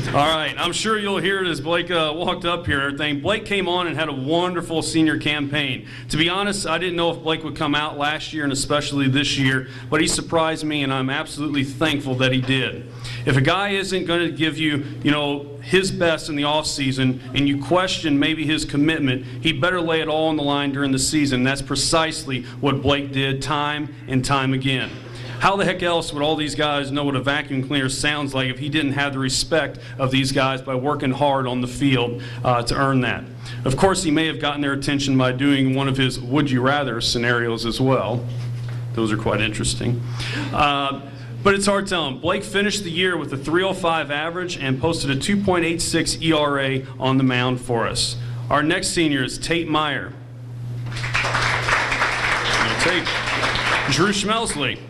All right, I'm sure you'll hear it as Blake walked up here and everything. Blake came on and had a wonderful senior campaign. To be honest, I didn't know if Blake would come out last year and especially this year, but he surprised me, and I'm absolutely thankful that he did. If a guy isn't going to give you, his best in the offseason and you question maybe his commitment, he better lay it all on the line during the season. That's precisely what Blake did time and time again. How the heck else would all these guys know what a vacuum cleaner sounds like if he didn't have the respect of these guys by working hard on the field to earn that? Of course, he may have gotten their attention by doing one of his would you rather scenarios as well. Those are quite interesting. But it's hard telling. Blake finished the year with a .305 average and posted a 2.86 ERA on the mound for us. Our next senior is Tate Meyer. Tate. Drew Schmelzley.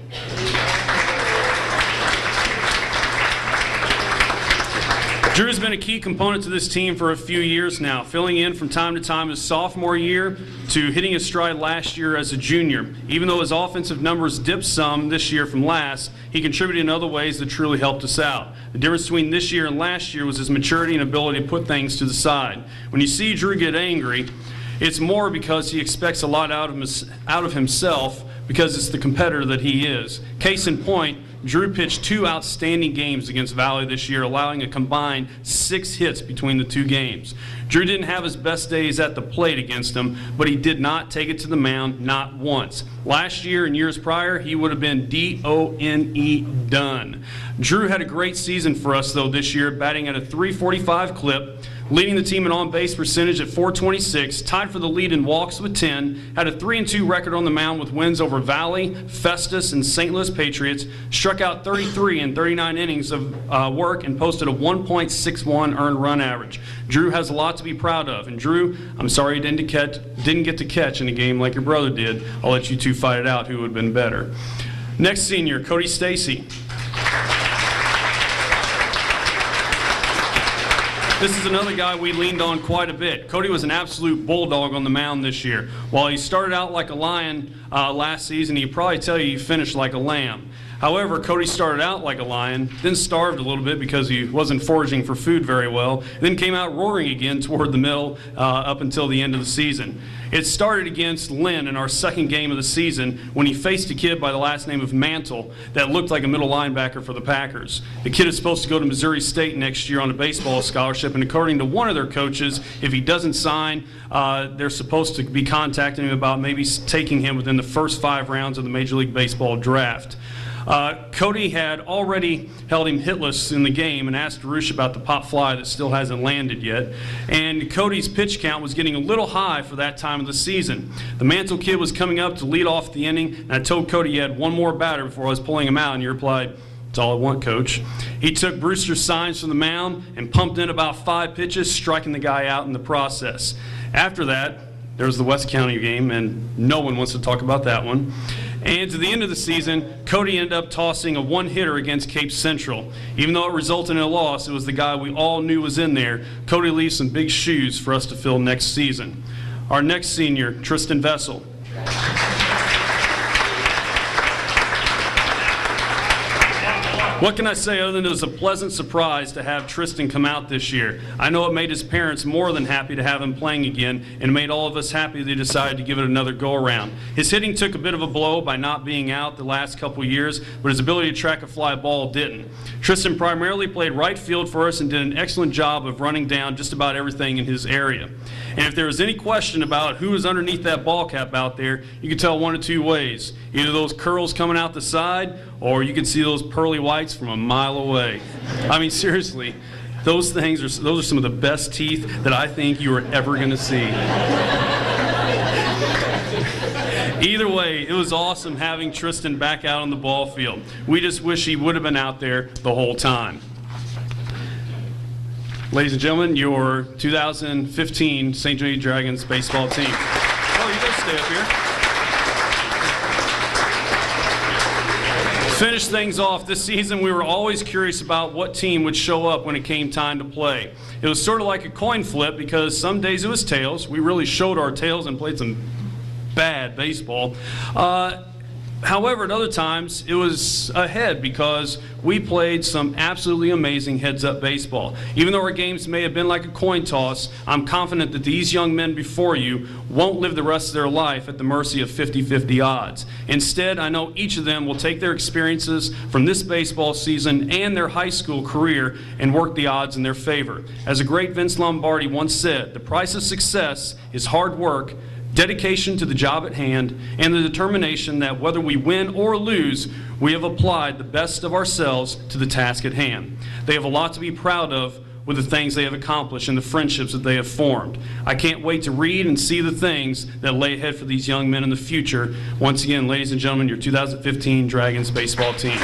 Drew's been a key component to this team for a few years now, filling in from time to time his sophomore year to hitting his stride last year as a junior. Even though his offensive numbers dipped some this year from last, he contributed in other ways that truly helped us out. The difference between this year and last year was his maturity and ability to put things to the side. When you see Drew get angry, it's more because he expects a lot out of himself because it's the competitor that he is. Case in point, Drew pitched 2 outstanding games against Valley this year, allowing a combined 6 hits between the 2 games. Drew didn't have his best days at the plate against him, but he did not take it to the mound, not once. Last year and years prior, he would have been D-O-N-E done. Drew had a great season for us, though, this year, batting at a .345 clip, leading the team in on-base percentage at .426, tied for the lead in walks with 10, had a 3-2 record on the mound with wins over Valley, Festus, and St. Louis Patriots, struck out 33 in 39 innings of work, and posted a 1.61 earned run average. Drew has a lot to be proud of, and Drew, I'm sorry you didn't get to catch in a game like your brother did. I'll let you two fight it out who would have been better. Next senior, Cody Stacy. This is another guy we leaned on quite a bit. Cody was an absolute bulldog on the mound this year. While he started out like a lion last season, he'd probably tell you he finished like a lamb. However, Cody started out like a lion, then starved a little bit because he wasn't foraging for food very well, then came out roaring again toward the middle up until the end of the season. It started against Lynn in our second game of the season when he faced a kid by the last name of Mantle that looked like a middle linebacker for the Packers. The kid is supposed to go to Missouri State next year on a baseball scholarship, and according to one of their coaches, if he doesn't sign, they're supposed to be contacting him about maybe taking him within the first 5 rounds of the Major League Baseball draft. Cody had already held him hitless in the game and asked Roosh about the pop fly that still hasn't landed yet. And Cody's pitch count was getting a little high for that time of the season. The Mantle kid was coming up to lead off the inning, and I told Cody he had one more batter before I was pulling him out, and he replied, "That's all I want, Coach." He took Brewster's signs from the mound and pumped in about 5 pitches, striking the guy out in the process. After that, there was the West County game, and no one wants to talk about that one. And to the end of the season, Cody ended up tossing a 1-hitter against Cape Central. Even though it resulted in a loss, it was the guy we all knew was in there. Cody leaves some big shoes for us to fill next season. Our next senior, Tristan Vessel. What can I say other than it was a pleasant surprise to have Tristan come out this year? I know it made his parents more than happy to have him playing again, and made all of us happy they decided to give it another go-around. His hitting took a bit of a blow by not being out the last couple years, but his ability to track a fly ball didn't. Tristan primarily played right field for us and did an excellent job of running down just about everything in his area. And if there was any question about who was underneath that ball cap out there, you could tell one of 2 ways. Either those curls coming out the side, or you could see those pearly whites from a mile away. I mean, seriously, those are some of the best teeth that I think you are ever going to see. Either way, it was awesome having Tristan back out on the ball field. We just wish he would have been out there the whole time. Ladies and gentlemen, your 2015 St. Genevieve Dragons baseball team. Oh, you guys stay up here. Finish things off this season, we were always curious about what team would show up when it came time to play. It was sort of like a coin flip because some days it was tails. We really showed our tails and played some bad baseball. However, at other times, it was a head because we played some absolutely amazing heads-up baseball. Even though our games may have been like a coin toss, I'm confident that these young men before you won't live the rest of their life at the mercy of 50-50 odds. Instead, I know each of them will take their experiences from this baseball season and their high school career and work the odds in their favor. As a great Vince Lombardi once said, the price of success is hard work, dedication to the job at hand, and the determination that whether we win or lose, we have applied the best of ourselves to the task at hand. They have a lot to be proud of with the things they have accomplished and the friendships that they have formed. I can't wait to read and see the things that lay ahead for these young men in the future. Once again, ladies and gentlemen, your 2015 Dragons baseball team.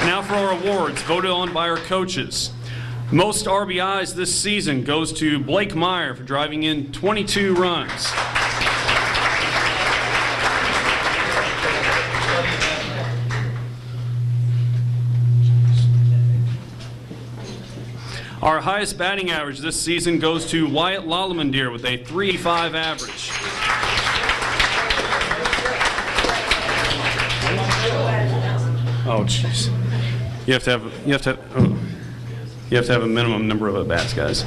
Now for our awards, voted on by our coaches. Most RBIs this season goes to Blake Meyer for driving in 22 runs. Our highest batting average this season goes to Wyatt Lalamandir with a .385 average. Oh, jeez. You have to have a minimum number of at-bats, guys.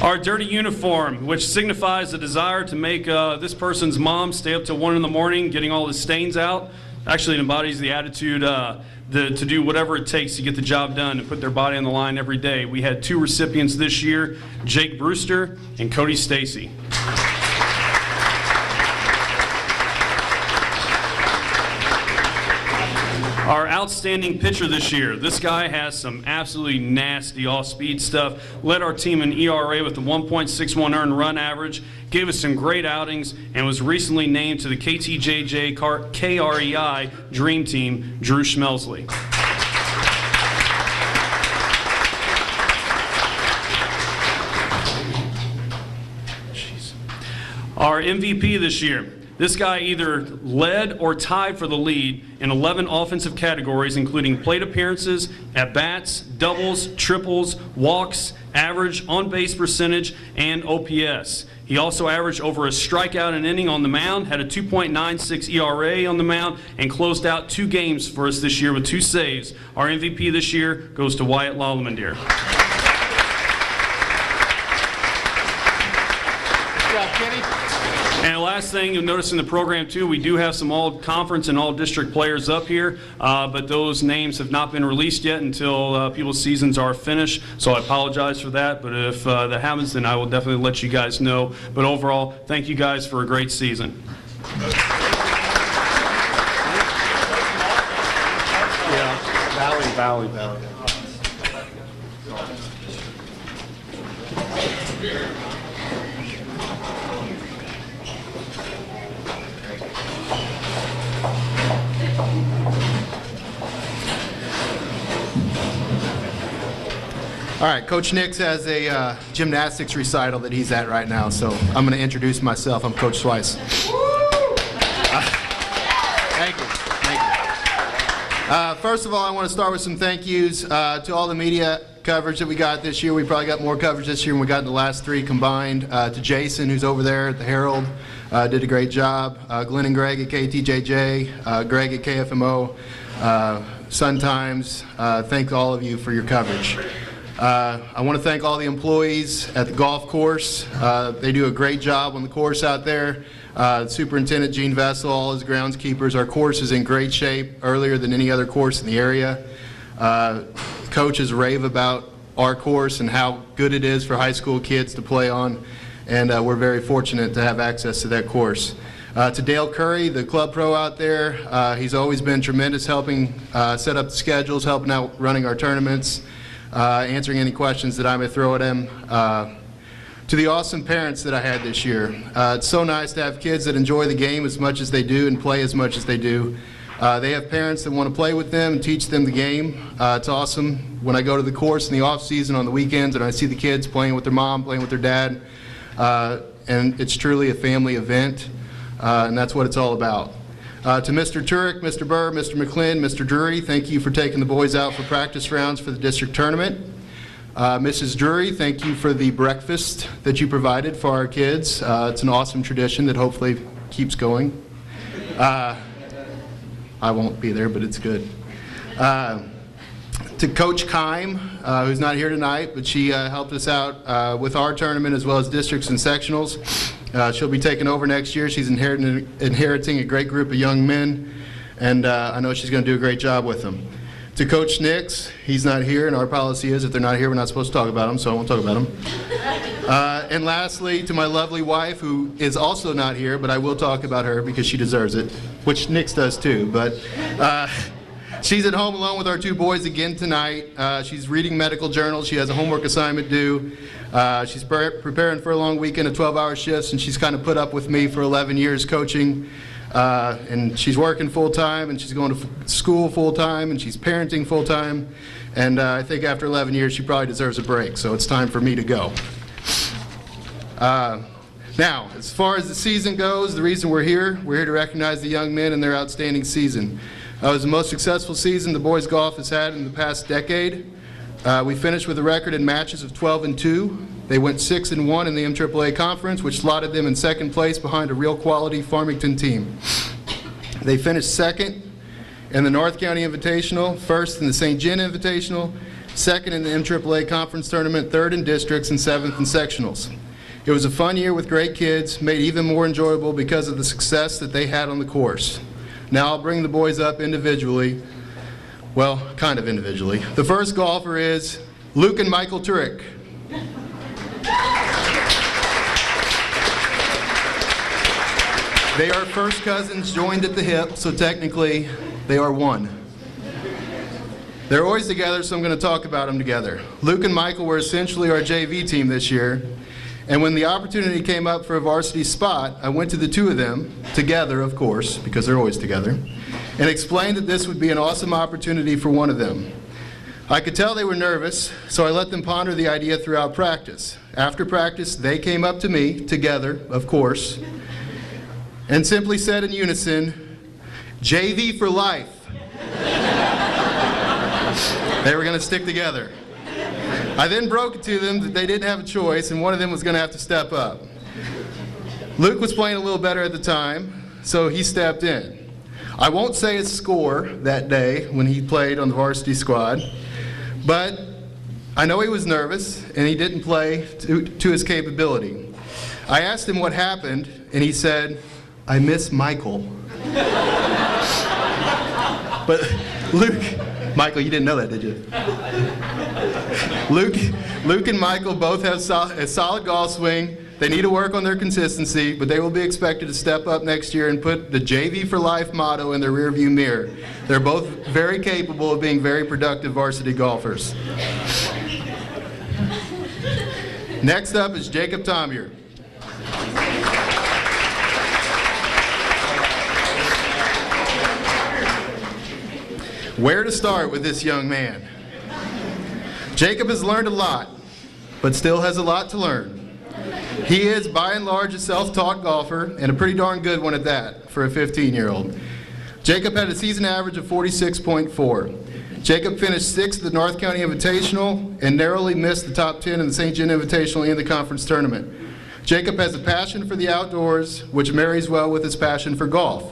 Our dirty uniform, which signifies the desire to make this person's mom stay up till 1 in the morning getting all the stains out. Actually, it embodies the attitude to do whatever it takes to get the job done, to put their body on the line every day. We had 2 recipients this year, Jake Brewster and Cody Stacy. Our outstanding pitcher this year. This guy has some absolutely nasty off-speed stuff. Led our team in ERA with a 1.61 earned run average. Gave us some great outings and was recently named to the KTJJ KREI Dream Team, Drew Schmelsley. Our MVP this year. This guy either led or tied for the lead in 11 offensive categories, including plate appearances, at-bats, doubles, triples, walks, average, on-base percentage, and OPS. He also averaged over a strikeout an inning on the mound, had a 2.96 ERA on the mound, and closed out 2 games for us this year with 2 saves. Our MVP this year goes to Wyatt Lalamandir. Good job, Kenny. And the last thing you'll notice in the program too, we do have some all-conference and all-district players up here, but those names have not been released yet until people's seasons are finished, so I apologize for that, but if that happens, then I will definitely let you guys know. But overall, thank you guys for a great season. Valley. All right, Coach Nix has a gymnastics recital that he's at right now, so I'm going to introduce myself. I'm Coach Swice. Thank you. First of all, I want to start with some thank yous to all the media coverage that we got this year. We probably got more coverage this year than we got in the last 3 combined. To Jason, who's over there at the Herald, did a great job. Glenn and Greg at KTJJ, Greg at KFMO, Sun Times. Thank all of you for your coverage. I want to thank all the employees at the golf course. They do a great job on the course out there. Superintendent Gene Vessel, all his groundskeepers. Our course is in great shape, earlier than any other course in the area. Coaches rave about our course and how good it is for high school kids to play on, and we're very fortunate to have access to that course. To Dale Curry, the club pro out there, he's always been tremendous, helping set up the schedules, helping out running our tournaments, answering any questions that I may throw at him. To the awesome parents that I had this year. It's so nice to have kids that enjoy the game as much as they do and play as much as they do. They have parents that want to play with them and teach them the game. It's awesome when I go to the course in the off season on the weekends and I see the kids playing with their mom, playing with their dad, and it's truly a family event, and that's what it's all about. To Mr. Turek, Mr. Burr, Mr. McClin, Mr. Drury, thank you for taking the boys out for practice rounds for the district tournament. Mrs. Drury, thank you for the breakfast that you provided for our kids. It's an awesome tradition that hopefully keeps going. I won't be there, but it's good. To Coach Kime, who's not here tonight, but she helped us out with our tournament as well as districts and sectionals. She'll be taking over next year. She's inheriting a great group of young men, and I know she's going to do a great job with them. To Coach Nix, he's not here, and our policy is if they're not here, we're not supposed to talk about them, so I won't talk about them. And lastly, to my lovely wife, who is also not here, but I will talk about her because she deserves it, which Nix does too. But she's at home alone with our 2 boys again tonight. She's reading medical journals. She has a homework assignment due. She's preparing for a long weekend of 12-hour shifts, and she's kind of put up with me for 11 years coaching. And she's working full-time, and she's going to school full-time, and she's parenting full-time. And I think after 11 years, she probably deserves a break, so it's time for me to go. Now, as far as the season goes, the reason we're here to recognize the young men and their outstanding season. It was the most successful season the boys golf has had in the past decade. We finished with a record in matches of 12-2. They went 6-1 in the MAAA conference, which slotted them in second place behind a real quality Farmington team. They finished second in the North County Invitational, first in the St. John Invitational, second in the MAAA conference tournament, third in districts, and seventh in sectionals. It was a fun year with great kids, made even more enjoyable because of the success that they had on the course. Now I'll bring the boys up individually. Well, kind of individually. The first golfer is Luke and Michael Turek. They are first cousins joined at the hip, so technically they are one. They're always together, so I'm going to talk about them together. Luke and Michael were essentially our JV team this year, and when the opportunity came up for a varsity spot, I went to the two of them, together of course, because they're always together, and explained that this would be an awesome opportunity for one of them. I could tell they were nervous, so I let them ponder the idea throughout practice. After practice, they came up to me, together, of course, and simply said in unison, "JV for life." They were going to stick together. I then broke it to them that they didn't have a choice and one of them was going to have to step up. Luke was playing a little better at the time, so he stepped in. I won't say his score that day when he played on the varsity squad, but I know he was nervous and he didn't play to his capability. I asked him what happened, and he said, "I miss Michael." But Michael, you didn't know that, did you? Luke and Michael both have a solid golf swing. They need to work on their consistency, but they will be expected to step up next year and put the JV for life motto in their rearview mirror. They're both very capable of being very productive varsity golfers. Next up is Jacob Tomier. Where to start with this young man? Jacob has learned a lot, but still has a lot to learn. He is, by and large, a self-taught golfer, and a pretty darn good one at that for a 15-year-old. Jacob had a season average of 46.4. Jacob finished 6th at the North County Invitational and narrowly missed the top 10 in the St. John Invitational and the conference tournament. Jacob has a passion for the outdoors, which marries well with his passion for golf.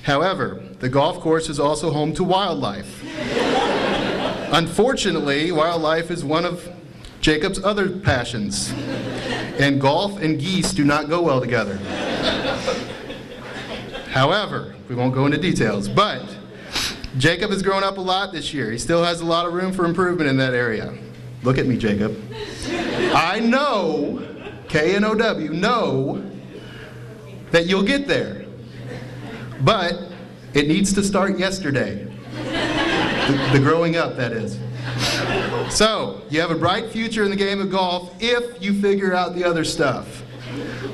However, the golf course is also home to wildlife. Unfortunately, wildlife is one of Jacob's other passions, and golf and geese do not go well together. However, we won't go into details, but Jacob has grown up a lot this year. He still has a lot of room for improvement in that area. Look at me, Jacob. I know, K-N-O-W, know that you'll get there. But it needs to start yesterday. The growing up, that is. So, you have a bright future in the game of golf if you figure out the other stuff.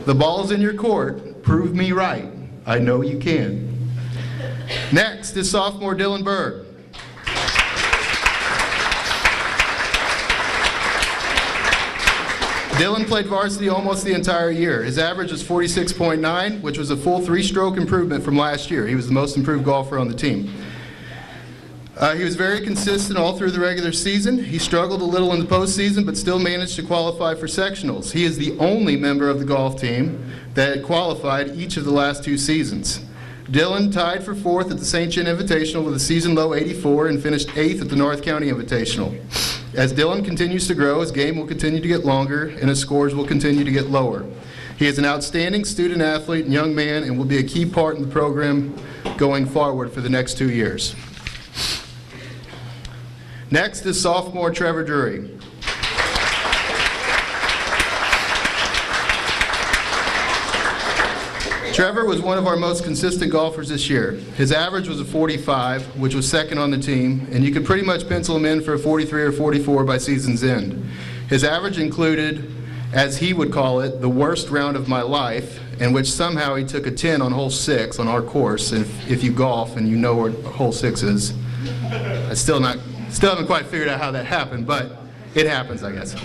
The ball's in your court. Prove me right. I know you can. Next is sophomore Dylan Berg. Dylan played varsity almost the entire year. His average was 46.9, which was a full 3-stroke improvement from last year. He was the most improved golfer on the team. He was very consistent all through the regular season. He struggled a little in the postseason, but still managed to qualify for sectionals. He is the only member of the golf team that qualified each of the last 2 seasons. Dylan tied for 4th at the St. John Invitational with a season-low 84 and finished 8th at the North County Invitational. As Dylan continues to grow, his game will continue to get longer and his scores will continue to get lower. He is an outstanding student athlete and young man and will be a key part in the program going forward for the next 2 years. Next is sophomore Trevor Drury. Trevor was one of our most consistent golfers this year. His average was a 45, which was second on the team, and you could pretty much pencil him in for a 43 or 44 by season's end. His average included, as he would call it, the worst round of my life, in which somehow he took a 10 on hole 6 on our course. If you golf and you know where hole 6 is, I still haven't quite figured out how that happened, but it happens, I guess.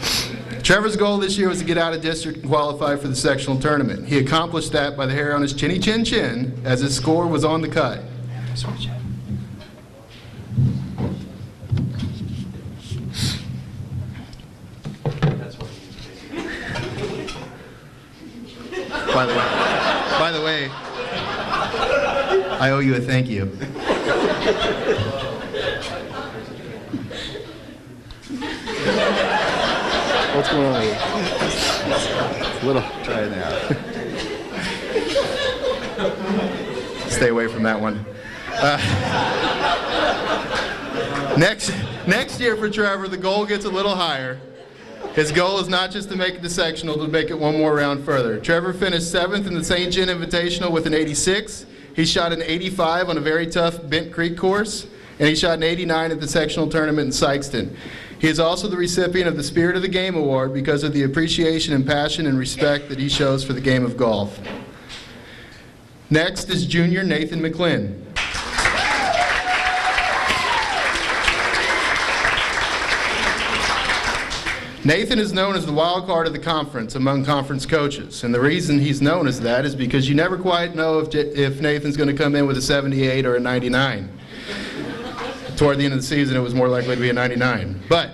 Trevor's goal this year was to get out of district and qualify for the sectional tournament. He accomplished that by the hair on his chinny chin chin as his score was on the cut. By the way, I owe you a thank you. What's going on here? Try it now. Stay away from that one. Next year for Trevor, the goal gets a little higher. His goal is not just to make it to sectional, to make it one more round further. Trevor finished 7th in the St. John Invitational with an 86. He shot an 85 on a very tough Bent Creek course, and he shot an 89 at the sectional tournament in Sykeston. He is also the recipient of the Spirit of the Game Award because of the appreciation and passion and respect that he shows for the game of golf. Next is junior Nathan McClin. Nathan is known as the wild card of the conference among conference coaches, and the reason he's known as that is because you never quite know if Nathan's going to come in with a 78 or a 99. Toward the end of the season, it was more likely to be a 99. But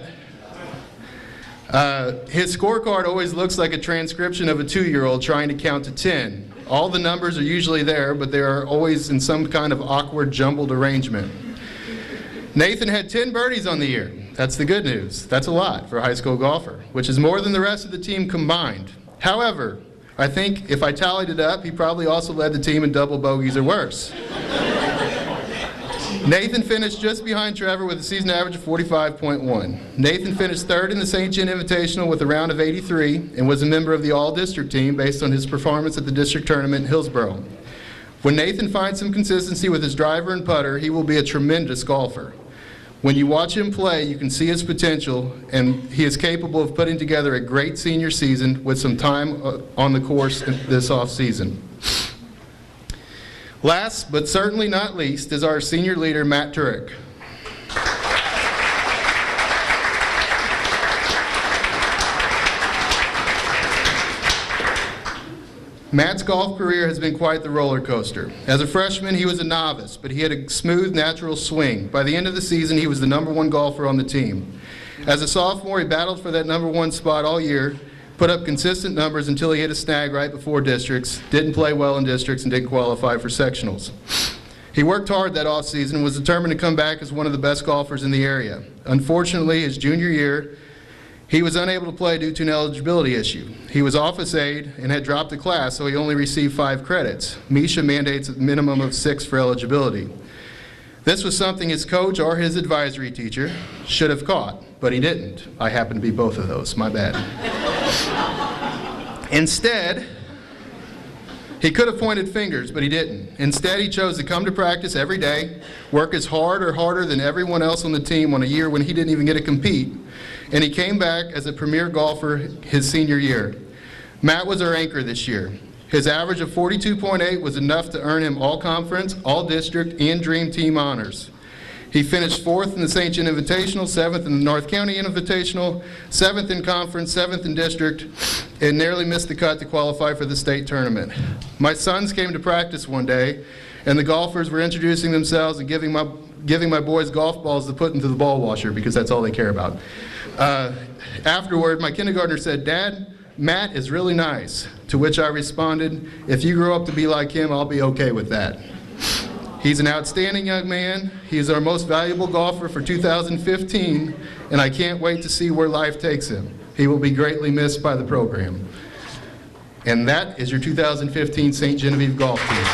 his scorecard always looks like a transcription of a 2-year-old trying to count to 10. All the numbers are usually there, but they are always in some kind of awkward, jumbled arrangement. Nathan had 10 birdies on the year. That's the good news. That's a lot for a high school golfer, which is more than the rest of the team combined. However, I think if I tallied it up, he probably also led the team in double bogeys or worse. Nathan finished just behind Trevor with a season average of 45.1. Nathan finished 3rd in the St. John Invitational with a round of 83 and was a member of the all-district team based on his performance at the district tournament in Hillsborough. When Nathan finds some consistency with his driver and putter, he will be a tremendous golfer. When you watch him play, you can see his potential, and he is capable of putting together a great senior season with some time on the course this off-season. Last, but certainly not least, is our senior leader, Matt Turek. Matt's golf career has been quite the roller coaster. As a freshman, he was a novice, but he had a smooth, natural swing. By the end of the season, he was the #1 golfer on the team. As a sophomore, he battled for that #1 spot all year, put up consistent numbers until he hit a snag right before districts, didn't play well in districts, and didn't qualify for sectionals. He worked hard that offseason and was determined to come back as one of the best golfers in the area. Unfortunately, his junior year, he was unable to play due to an eligibility issue. He was office aide and had dropped a class, so he only received 5 credits. MISHA mandates a minimum of 6 for eligibility. This was something his coach or his advisory teacher should have caught, but he didn't. I happen to be both of those, my bad. Instead, he could have pointed fingers, but he didn't. Instead, he chose to come to practice every day, work as hard or harder than everyone else on the team on a year when he didn't even get to compete, and he came back as a premier golfer his senior year. Matt was our anchor this year. His average of 42.8 was enough to earn him all-conference, all-district, and Dream Team honors. He finished 4th in the St. John Invitational, 7th in the North County Invitational, 7th in conference, 7th in district, and narrowly missed the cut to qualify for the state tournament. My sons came to practice one day, and the golfers were introducing themselves and giving my boys golf balls to put into the ball washer because that's all they care about. Afterward, my kindergartner said, "Dad, Matt is really nice," to which I responded, "If you grow up to be like him, I'll be okay with that." He's an outstanding young man. He is our most valuable golfer for 2015, and I can't wait to see where life takes him. He will be greatly missed by the program. And that is your 2015 St. Genevieve golf team.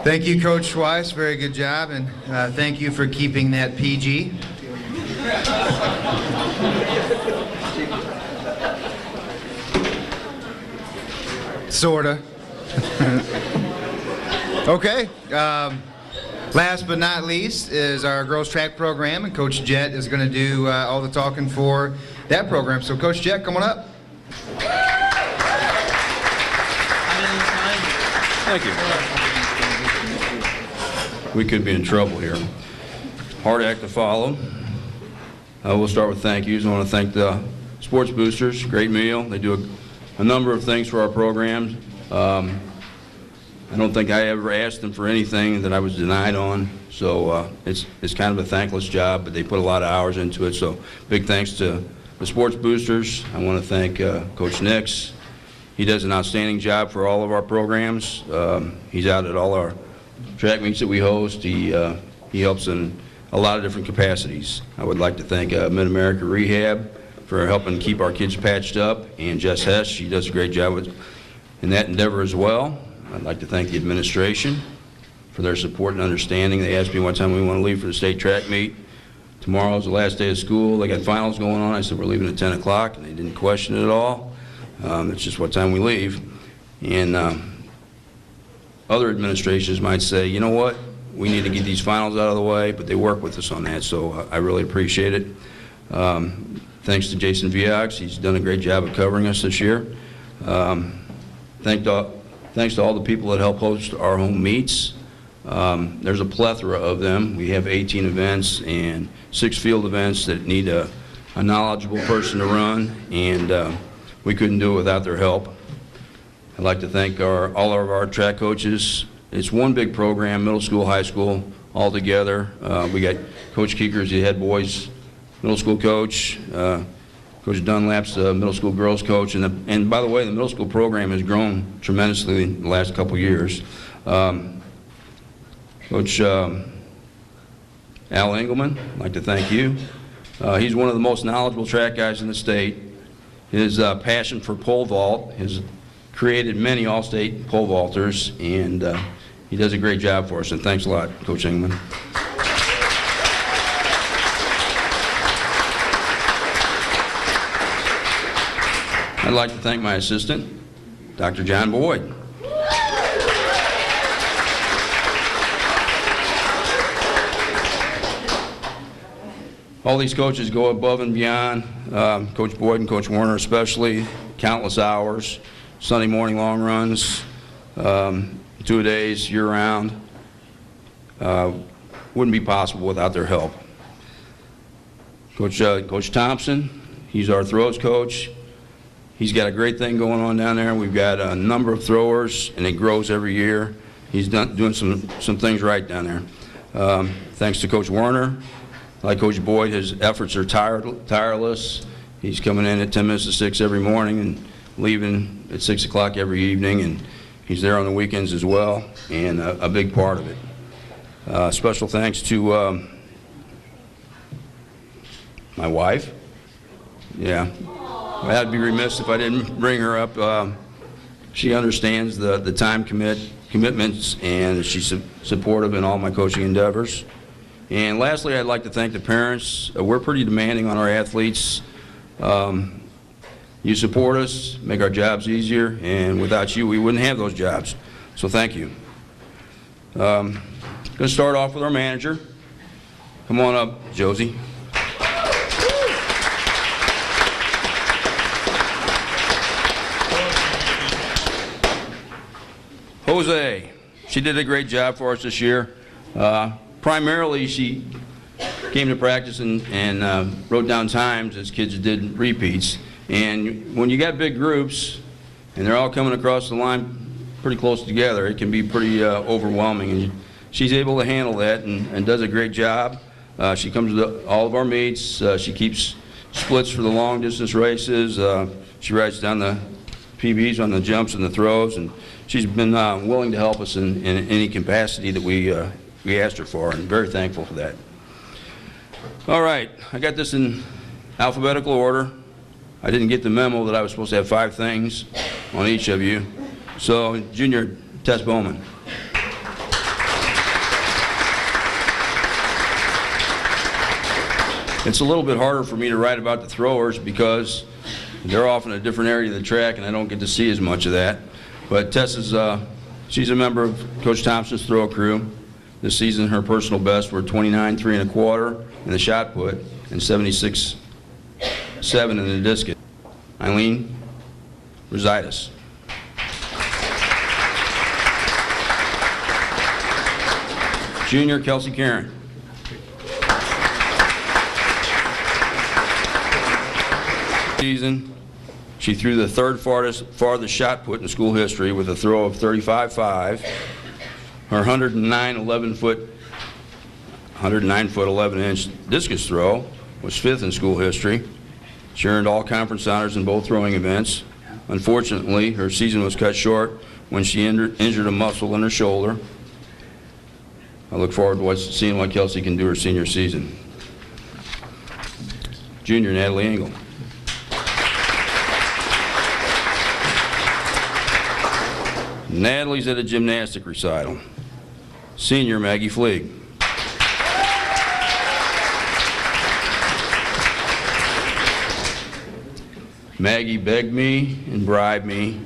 Thank you, Coach Schweiss. Very good job, and thank you for keeping that PG. Sorta. Okay. Last but not least is our girls track program, and Coach Jett is going to do all the talking for that program. So, Coach Jett, come on up. Thank you. We could be in trouble here. Hard act to follow. We'll start with thank yous. I want to thank the sports boosters. Great meal. They do a number of things for our programs. I don't think I ever asked them for anything that I was denied on. So it's kind of a thankless job, but they put a lot of hours into it. So big thanks to the sports boosters, I want to thank Coach Nix. He does an outstanding job for all of our programs. He's out at all our track meets that we host. He helps in a lot of different capacities. I would like to thank Mid-America Rehab for helping keep our kids patched up, and Jess Hess, she does a great job in that endeavor as well. I'd like to thank the administration for their support and understanding. They asked me what time we want to leave for the state track meet. Tomorrow's the last day of school. They got finals going on. I said we're leaving at 10 o'clock, and they didn't question it at all. It's just what time we leave. And other administrations might say, you know what, we need to get these finals out of the way, but they work with us on that, so I really appreciate it. Thanks to Jason Viox. He's done a great job of covering us this year. Thanks to all the people that help host our home meets. There's a plethora of them. We have 18 events and 6 field events that need a knowledgeable person to run, and we couldn't do it without their help. I'd like to thank all of our track coaches. It's one big program, middle school, high school, all together. We got Coach Keekers, the head boys middle school coach. Coach Dunlap's the middle school girls coach. And by the way, the middle school program has grown tremendously in the last couple years. Coach Al Engelman, I'd like to thank you. He's one of the most knowledgeable track guys in the state. His passion for pole vault has created many all-state pole vaulters, and he does a great job for us, and thanks a lot, Coach Engelman. I'd like to thank my assistant, Dr. John Boyd. All these coaches go above and beyond, Coach Boyd and Coach Warner especially, countless hours, Sunday morning long runs, 2-a-days, year-round. Wouldn't be possible without their help. Coach Thompson, he's our throws coach. He's got a great thing going on down there. We've got a number of throwers, and it grows every year. He's doing some things right down there. Thanks to Coach Warner. Like Coach Boyd, his efforts are tireless. He's coming in at 10 minutes to 6 every morning and leaving at 6 o'clock every evening, and he's there on the weekends as well, and a big part of it. Special thanks to my wife. Yeah, I'd be remiss if I didn't bring her up. She understands the time commitments, and she's supportive in all my coaching endeavors. And lastly, I'd like to thank the parents. We're pretty demanding on our athletes. You support us, make our jobs easier, and without you, we wouldn't have those jobs. So thank you. Going to start off with our manager. Come on up, Josie. Jose, she did a great job for us this year. Primarily, she came to practice and wrote down times as kids did repeats. And when you got big groups and they're all coming across the line pretty close together, it can be pretty overwhelming. And she's able to handle that and does a great job. She comes to all of our meets. She keeps splits for the long distance races. She writes down the PBs on the jumps and the throws, and she's been willing to help us in any capacity that we asked her for, and very thankful for that. All right, I got this in alphabetical order. I didn't get the memo that I was supposed to have 5 things on each of you. So, Junior Tess Bowman. It's a little bit harder for me to write about the throwers because they're off in a different area of the track, and I don't get to see as much of that. But Tess is, she's a member of Coach Thompson's throw crew. This season, her personal best were 29, 3 1/4 in the shot put and 76, 7 in the discus. Eileen Rositis. Junior Kelsey Karen. Season, she threw the third farthest shot put in school history with a throw of 35.5. Her 109 foot 11 inch discus throw was 5th in school history. She earned all conference honors in both throwing events. Unfortunately, her season was cut short when she injured a muscle in her shoulder. I look forward to seeing what Kelsey can do her senior season. Junior Natalie Engel. Natalie's at a gymnastic recital. Senior Maggie Fleeg. Maggie begged me and bribed me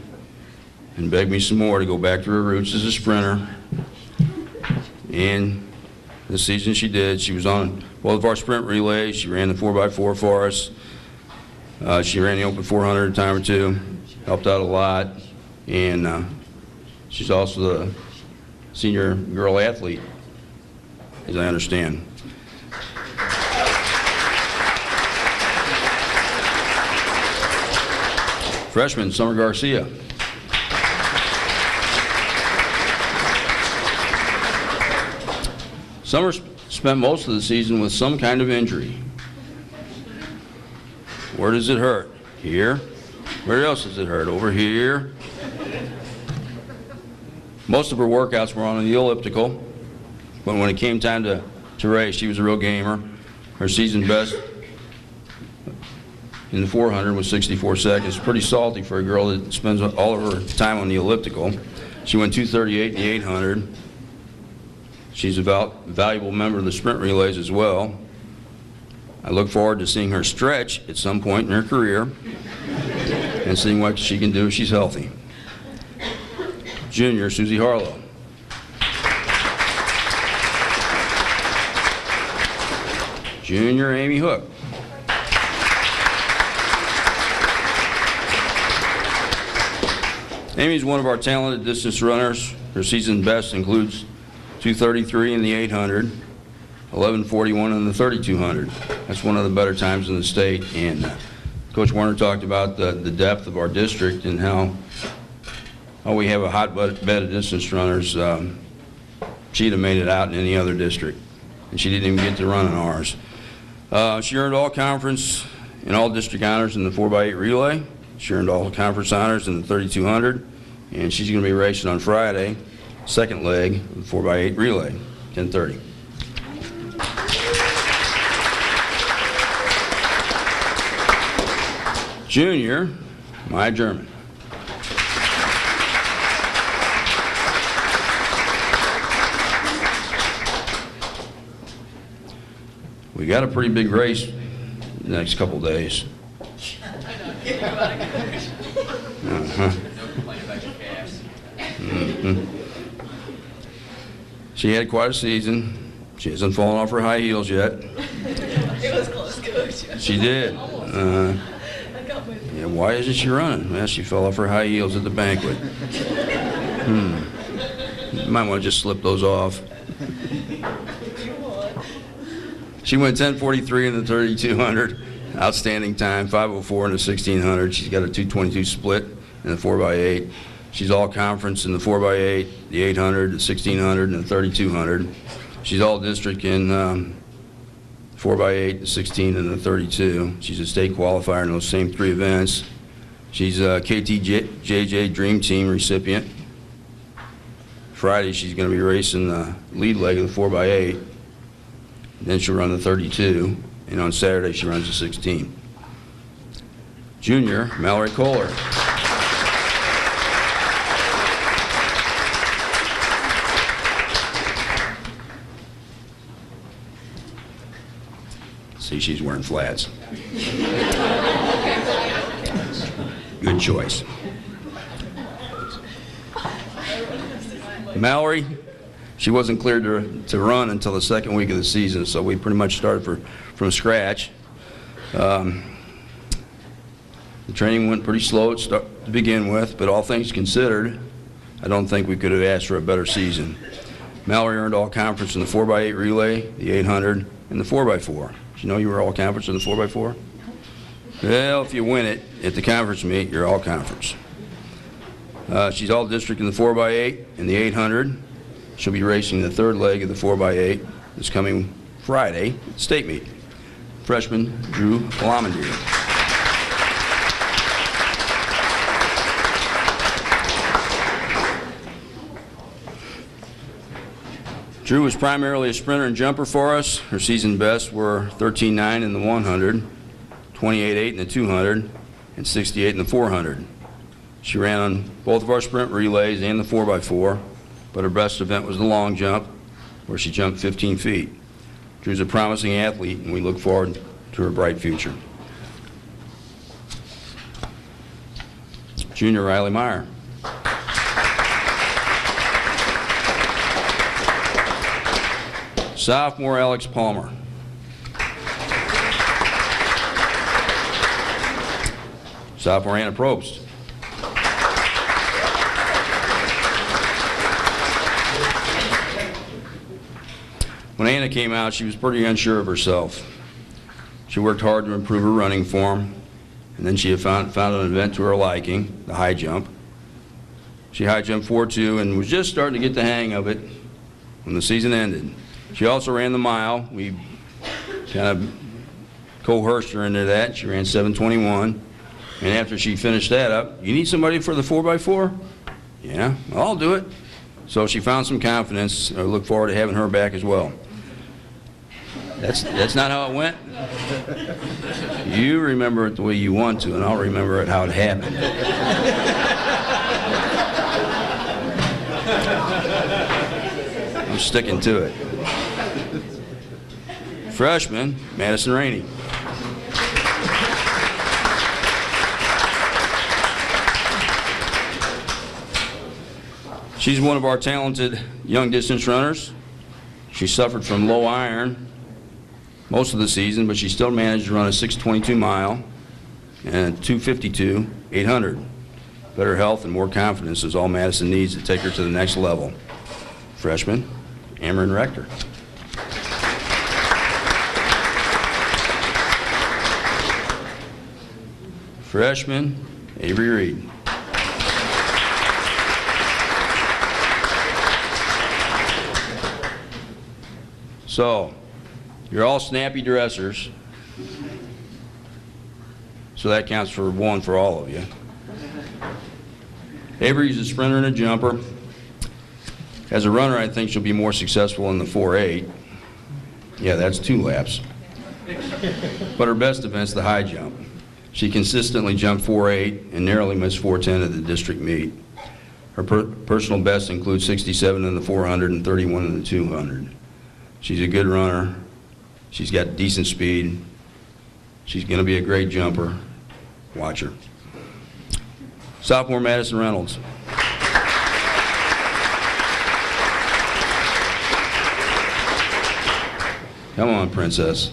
and begged me some more to go back to her roots as a sprinter. And the season she did. She was on both of our sprint relays. She ran the 4x4 for us. She ran the open 400 a time or two. Helped out a lot. And she's also the senior girl athlete, as I understand. Freshman Summer Garcia. Summer spent most of the season with some kind of injury. Where does it hurt? Here. Where else does it hurt? Over here. Most of her workouts were on the elliptical, but when it came time to race, she was a real gamer. Her season best in the 400 was 64 seconds. Pretty salty for a girl that spends all of her time on the elliptical. She went 2:38 in the 800. She's a valuable member of the sprint relays as well. I look forward to seeing her stretch at some point in her career and seeing what she can do if she's healthy. Junior Susie Harlow. Junior Amy Hook. Amy's one of our talented distance runners. Her season best includes 2:33 in the 800, 11:41 in the 3200. That's one of the better times in the state. And Coach Warner talked about the depth of our district and how we have a hotbed of distance runners. She'd have made it out in any other district, and she didn't even get to run in ours. She earned all conference and all district honors in the 4x8 relay. She earned all conference honors in the 3200, and she's going to be racing on Friday, second leg of the 4x8 relay, 10:30. Junior Maya German. We got a pretty big race the next couple days. She had quite a season. She hasn't fallen off her high heels yet. It was close, Coach. She did. Yeah, why isn't she running? Well, she fell off her high heels at the banquet. You might want to just slip those off. She went 10:43 in the 3200. Outstanding time, 5:04 in the 1600. She's got a 2:22 split in the 4x8. She's all conference in the 4x8, the 800, the 1600, and the 3200. She's all district in 4x8, the 16, and the 32. She's a state qualifier in those same three events. She's a KTJJ Dream Team recipient. Friday, she's going to be racing the lead leg of the 4x8. Then she'll run the 32, and on Saturday she runs the 16. Junior Mallory Kohler. See, she's wearing flats. Good choice. Mallory, she wasn't cleared to run until the second week of the season, so we pretty much started from scratch. The training went pretty slow to begin with, but all things considered, I don't think we could have asked for a better season. Mallory earned all conference in the 4x8 relay, the 800, and the 4x4. Did you know you were all conference in the 4x4? Well, if you win it at the conference meet, you're all conference. She's all district in the 4x8 and the 800. She'll be racing the third leg of the 4x8 this coming Friday, state meet. Freshman Drew Lamandier. Drew was primarily a sprinter and jumper for us. Her season bests were 13.9 in the 100, 28.8 in the 200, and 68 in the 400. She ran on both of our sprint relays and the 4x4, but her best event was the long jump, where she jumped 15 feet. Drew's a promising athlete, and we look forward to her bright future. Junior Riley Meyer. Sophomore Alex Palmer. Sophomore Anna Probst. When Anna came out, she was pretty unsure of herself. She worked hard to improve her running form, and then she had found an event to her liking, the high jump. She high jumped 4.2 and was just starting to get the hang of it when the season ended. She also ran the mile. We kind of coerced her into that. She ran 7:21. And after she finished that up, you need somebody for the 4x4? Yeah, I'll do it. So she found some confidence. I look forward to having her back as well. That's not how it went. You remember it the way you want to, and I'll remember it how it happened. I'm sticking to it. Freshman, Madison Rainey. She's one of our talented young distance runners. She suffered from low iron most of the season, but she still managed to run a 6:22 mile and a 2:52 800. Better health and more confidence is all Madison needs to take her to the next level. Freshman, Ameren Rector. Freshman, Avery Reed. So, you're all snappy dressers, so that counts for one for all of you. Avery's a sprinter and a jumper. As a runner, I think she'll be more successful in the 4.8. Yeah, that's 2 laps. But her best event's the high jump. She consistently jumped 4.8 and narrowly missed 4.10 at the district meet. Her personal best includes 67 in the 400 and 31 in the 200. She's a good runner. She's got decent speed. She's going to be a great jumper. Watch her. Sophomore Madison Reynolds. Come on, princess.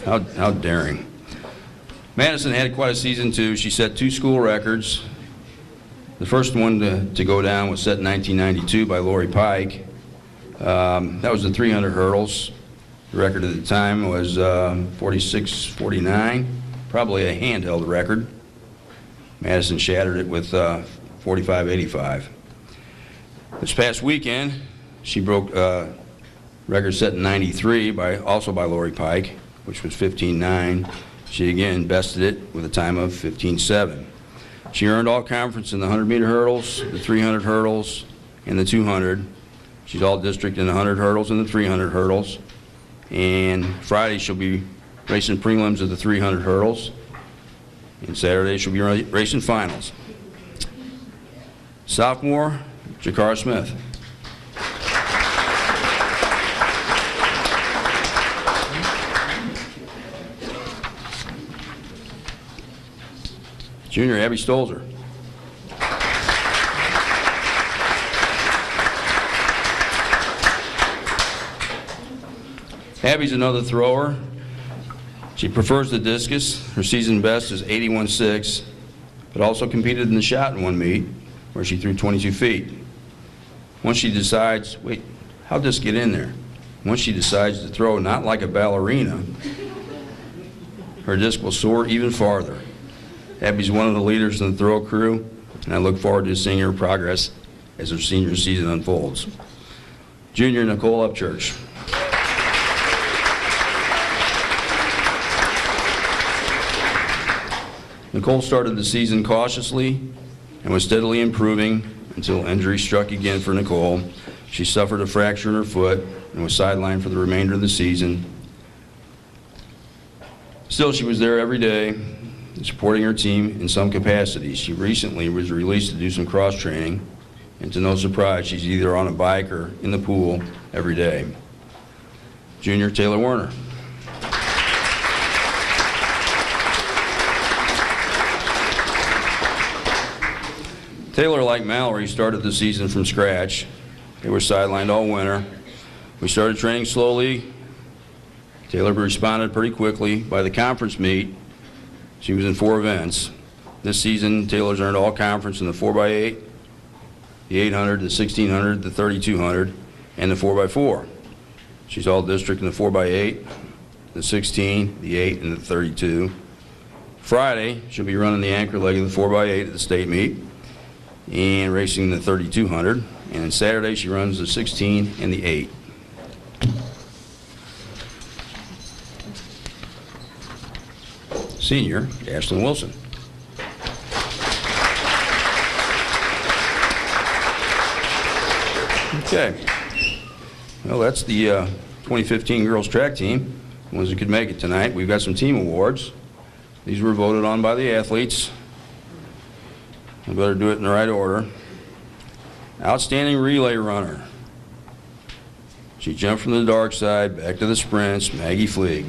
How daring. Madison had quite a season too. She set 2 school records. The first one to go down was set in 1992 by Lori Pike. That was the 300 hurdles. The record at the time was 46:49, probably a handheld record. Madison shattered it with 45:85. This past weekend, she broke record set in 93 also by Lori Pike, which was 15:9. She again bested it with a time of 15:7. She earned all conference in the 100-meter hurdles, the 300 hurdles, and the 200. She's all district in the 100 hurdles and the 300 hurdles. And Friday she'll be racing prelims of the 300 hurdles. And Saturday she'll be racing finals. Sophomore, Jakara Smith. Junior, Abby Stolzer. Abby's another thrower. She prefers the discus. Her season best is 81.6, but also competed in the shot in one meet where she threw 22 feet. Once she decides, wait, how'd this get in there? Once she decides to throw not like a ballerina, her disc will soar even farther. Abby's one of the leaders in the throw crew, and I look forward to seeing her progress as her senior season unfolds. Junior Nicole Upchurch. Nicole started the season cautiously and was steadily improving until injury struck again for Nicole. She suffered a fracture in her foot and was sidelined for the remainder of the season. Still, she was there every day, supporting her team in some capacity. She recently was released to do some cross-training, and to no surprise, she's either on a bike or in the pool every day. Junior Taylor Werner. Taylor, like Mallory, started the season from scratch. They were sidelined all winter. We started training slowly. Taylor responded pretty quickly. By the conference meet, she was in 4 events. This season, Taylor's earned all conference in the 4x8, the 800, the 1600, the 3200, and the 4x4. She's all district in the 4x8, the 16, the 8, and the 32. Friday, she'll be running the anchor leg of the 4x8 at the state meet and racing the 3200. And on Saturday, she runs the 16 and the 8. Senior, Ashlyn Wilson. Okay. Well, that's the 2015 girls track team. The ones that could make it tonight. We've got some team awards. These were voted on by the athletes. I better do it in the right order. Outstanding relay runner. She jumped from the dark side back to the sprints, Maggie Fleeg.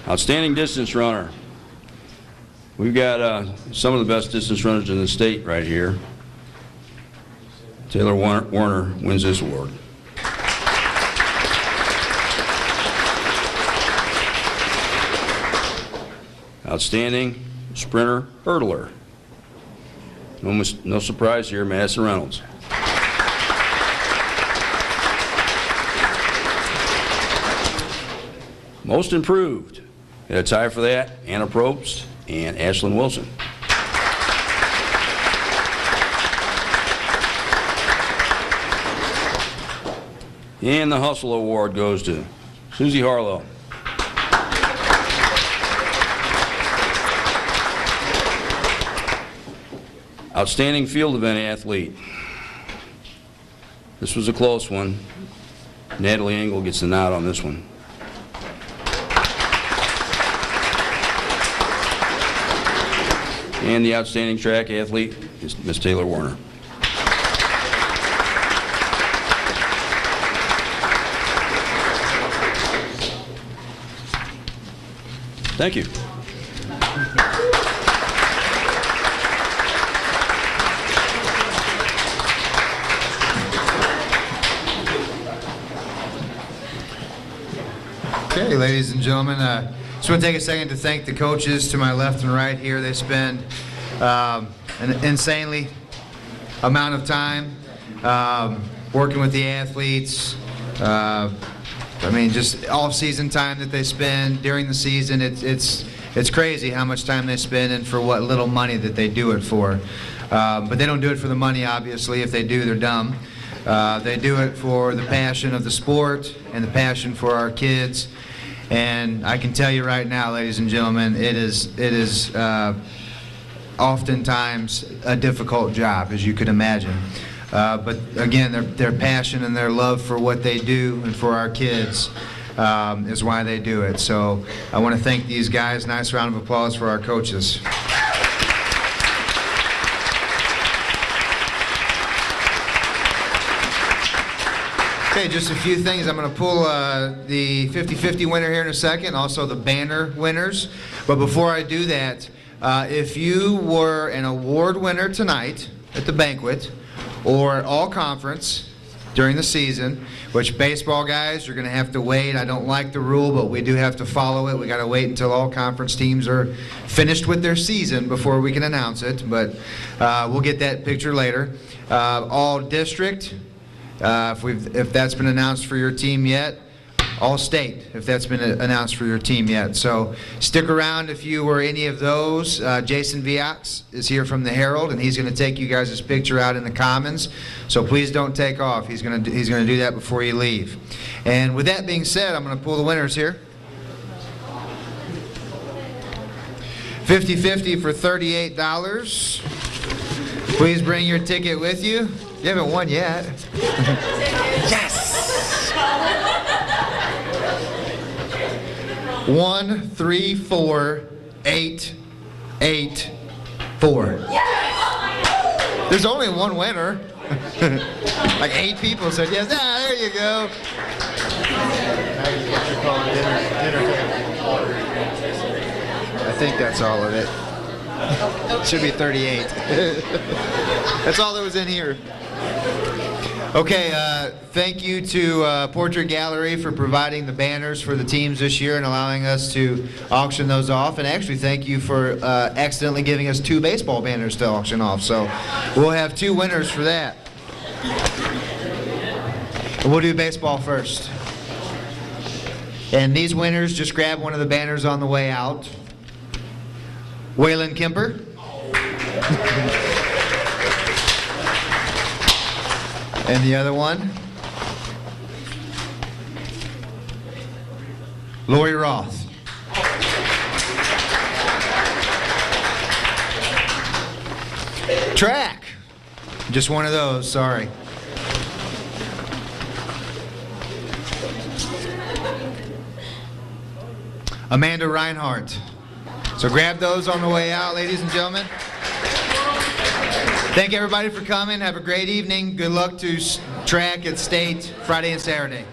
Outstanding distance runner. We've got some of the best distance runners in the state right here. Taylor Werner wins this award. Outstanding sprinter hurdler. No surprise here, Madison Reynolds. Most improved. Got a tie for that, Anna Probst and Ashlyn Wilson. And the Hustle Award goes to Susie Harlow. Outstanding field event athlete. This was a close one. Natalie Engel gets the nod on this one. And the outstanding track athlete is Miss Taylor Werner. Thank you. Okay, ladies and gentlemen, just want to take a second to thank the coaches to my left and right here. They spend an insanely amount of time working with the athletes. I mean, just off-season time that they spend during the season. It's crazy how much time they spend and for what little money that they do it for. But they don't do it for the money, obviously. If they do, they're dumb. They do it for the passion of the sport and the passion for our kids. And I can tell you right now, ladies and gentlemen, it is oftentimes a difficult job, as you could imagine. But again, their passion and their love for what they do and for our kids is why they do it. So I want to thank these guys. Nice round of applause for our coaches. Okay, just a few things. I'm going to pull the 50-50 winner here in a second, also the banner winners. But before I do that, if you were an award winner tonight at the banquet or at all conference during the season, which baseball guys, you're going to have to wait. I don't like the rule, but we do have to follow it. We got to wait until all conference teams are finished with their season before we can announce it. But we'll get that picture later. All district. If that's been announced for your team yet, All-State, if that's been announced for your team yet. So stick around if you were any of those. Jason Viax is here from the Herald, and he's going to take you guys' picture out in the Commons. So please don't take off. He's going to do that before you leave. And with that being said, I'm going to pull the winners here. 50-50 for $38. Please bring your ticket with you. You haven't won yet. Yes! 1, 3, 4, 8, 8, 4. There's only one winner. Like 8 people said yes. Ah, there you go. I think that's all of it. Should be 38. That's all that was in here. Okay, thank you to Portrait Gallery for providing the banners for the teams this year and allowing us to auction those off. And actually, thank you for accidentally giving us 2 baseball banners to auction off. So we'll have 2 winners for that. We'll do baseball first. And these winners, just grab one of the banners on the way out. Waylon Kemper. And the other one, Lori Roth. Track. Just one of those, sorry. Amanda Reinhardt. So grab those on the way out, ladies and gentlemen. Thank everybody for coming. Have a great evening. Good luck to track at State Friday and Saturday.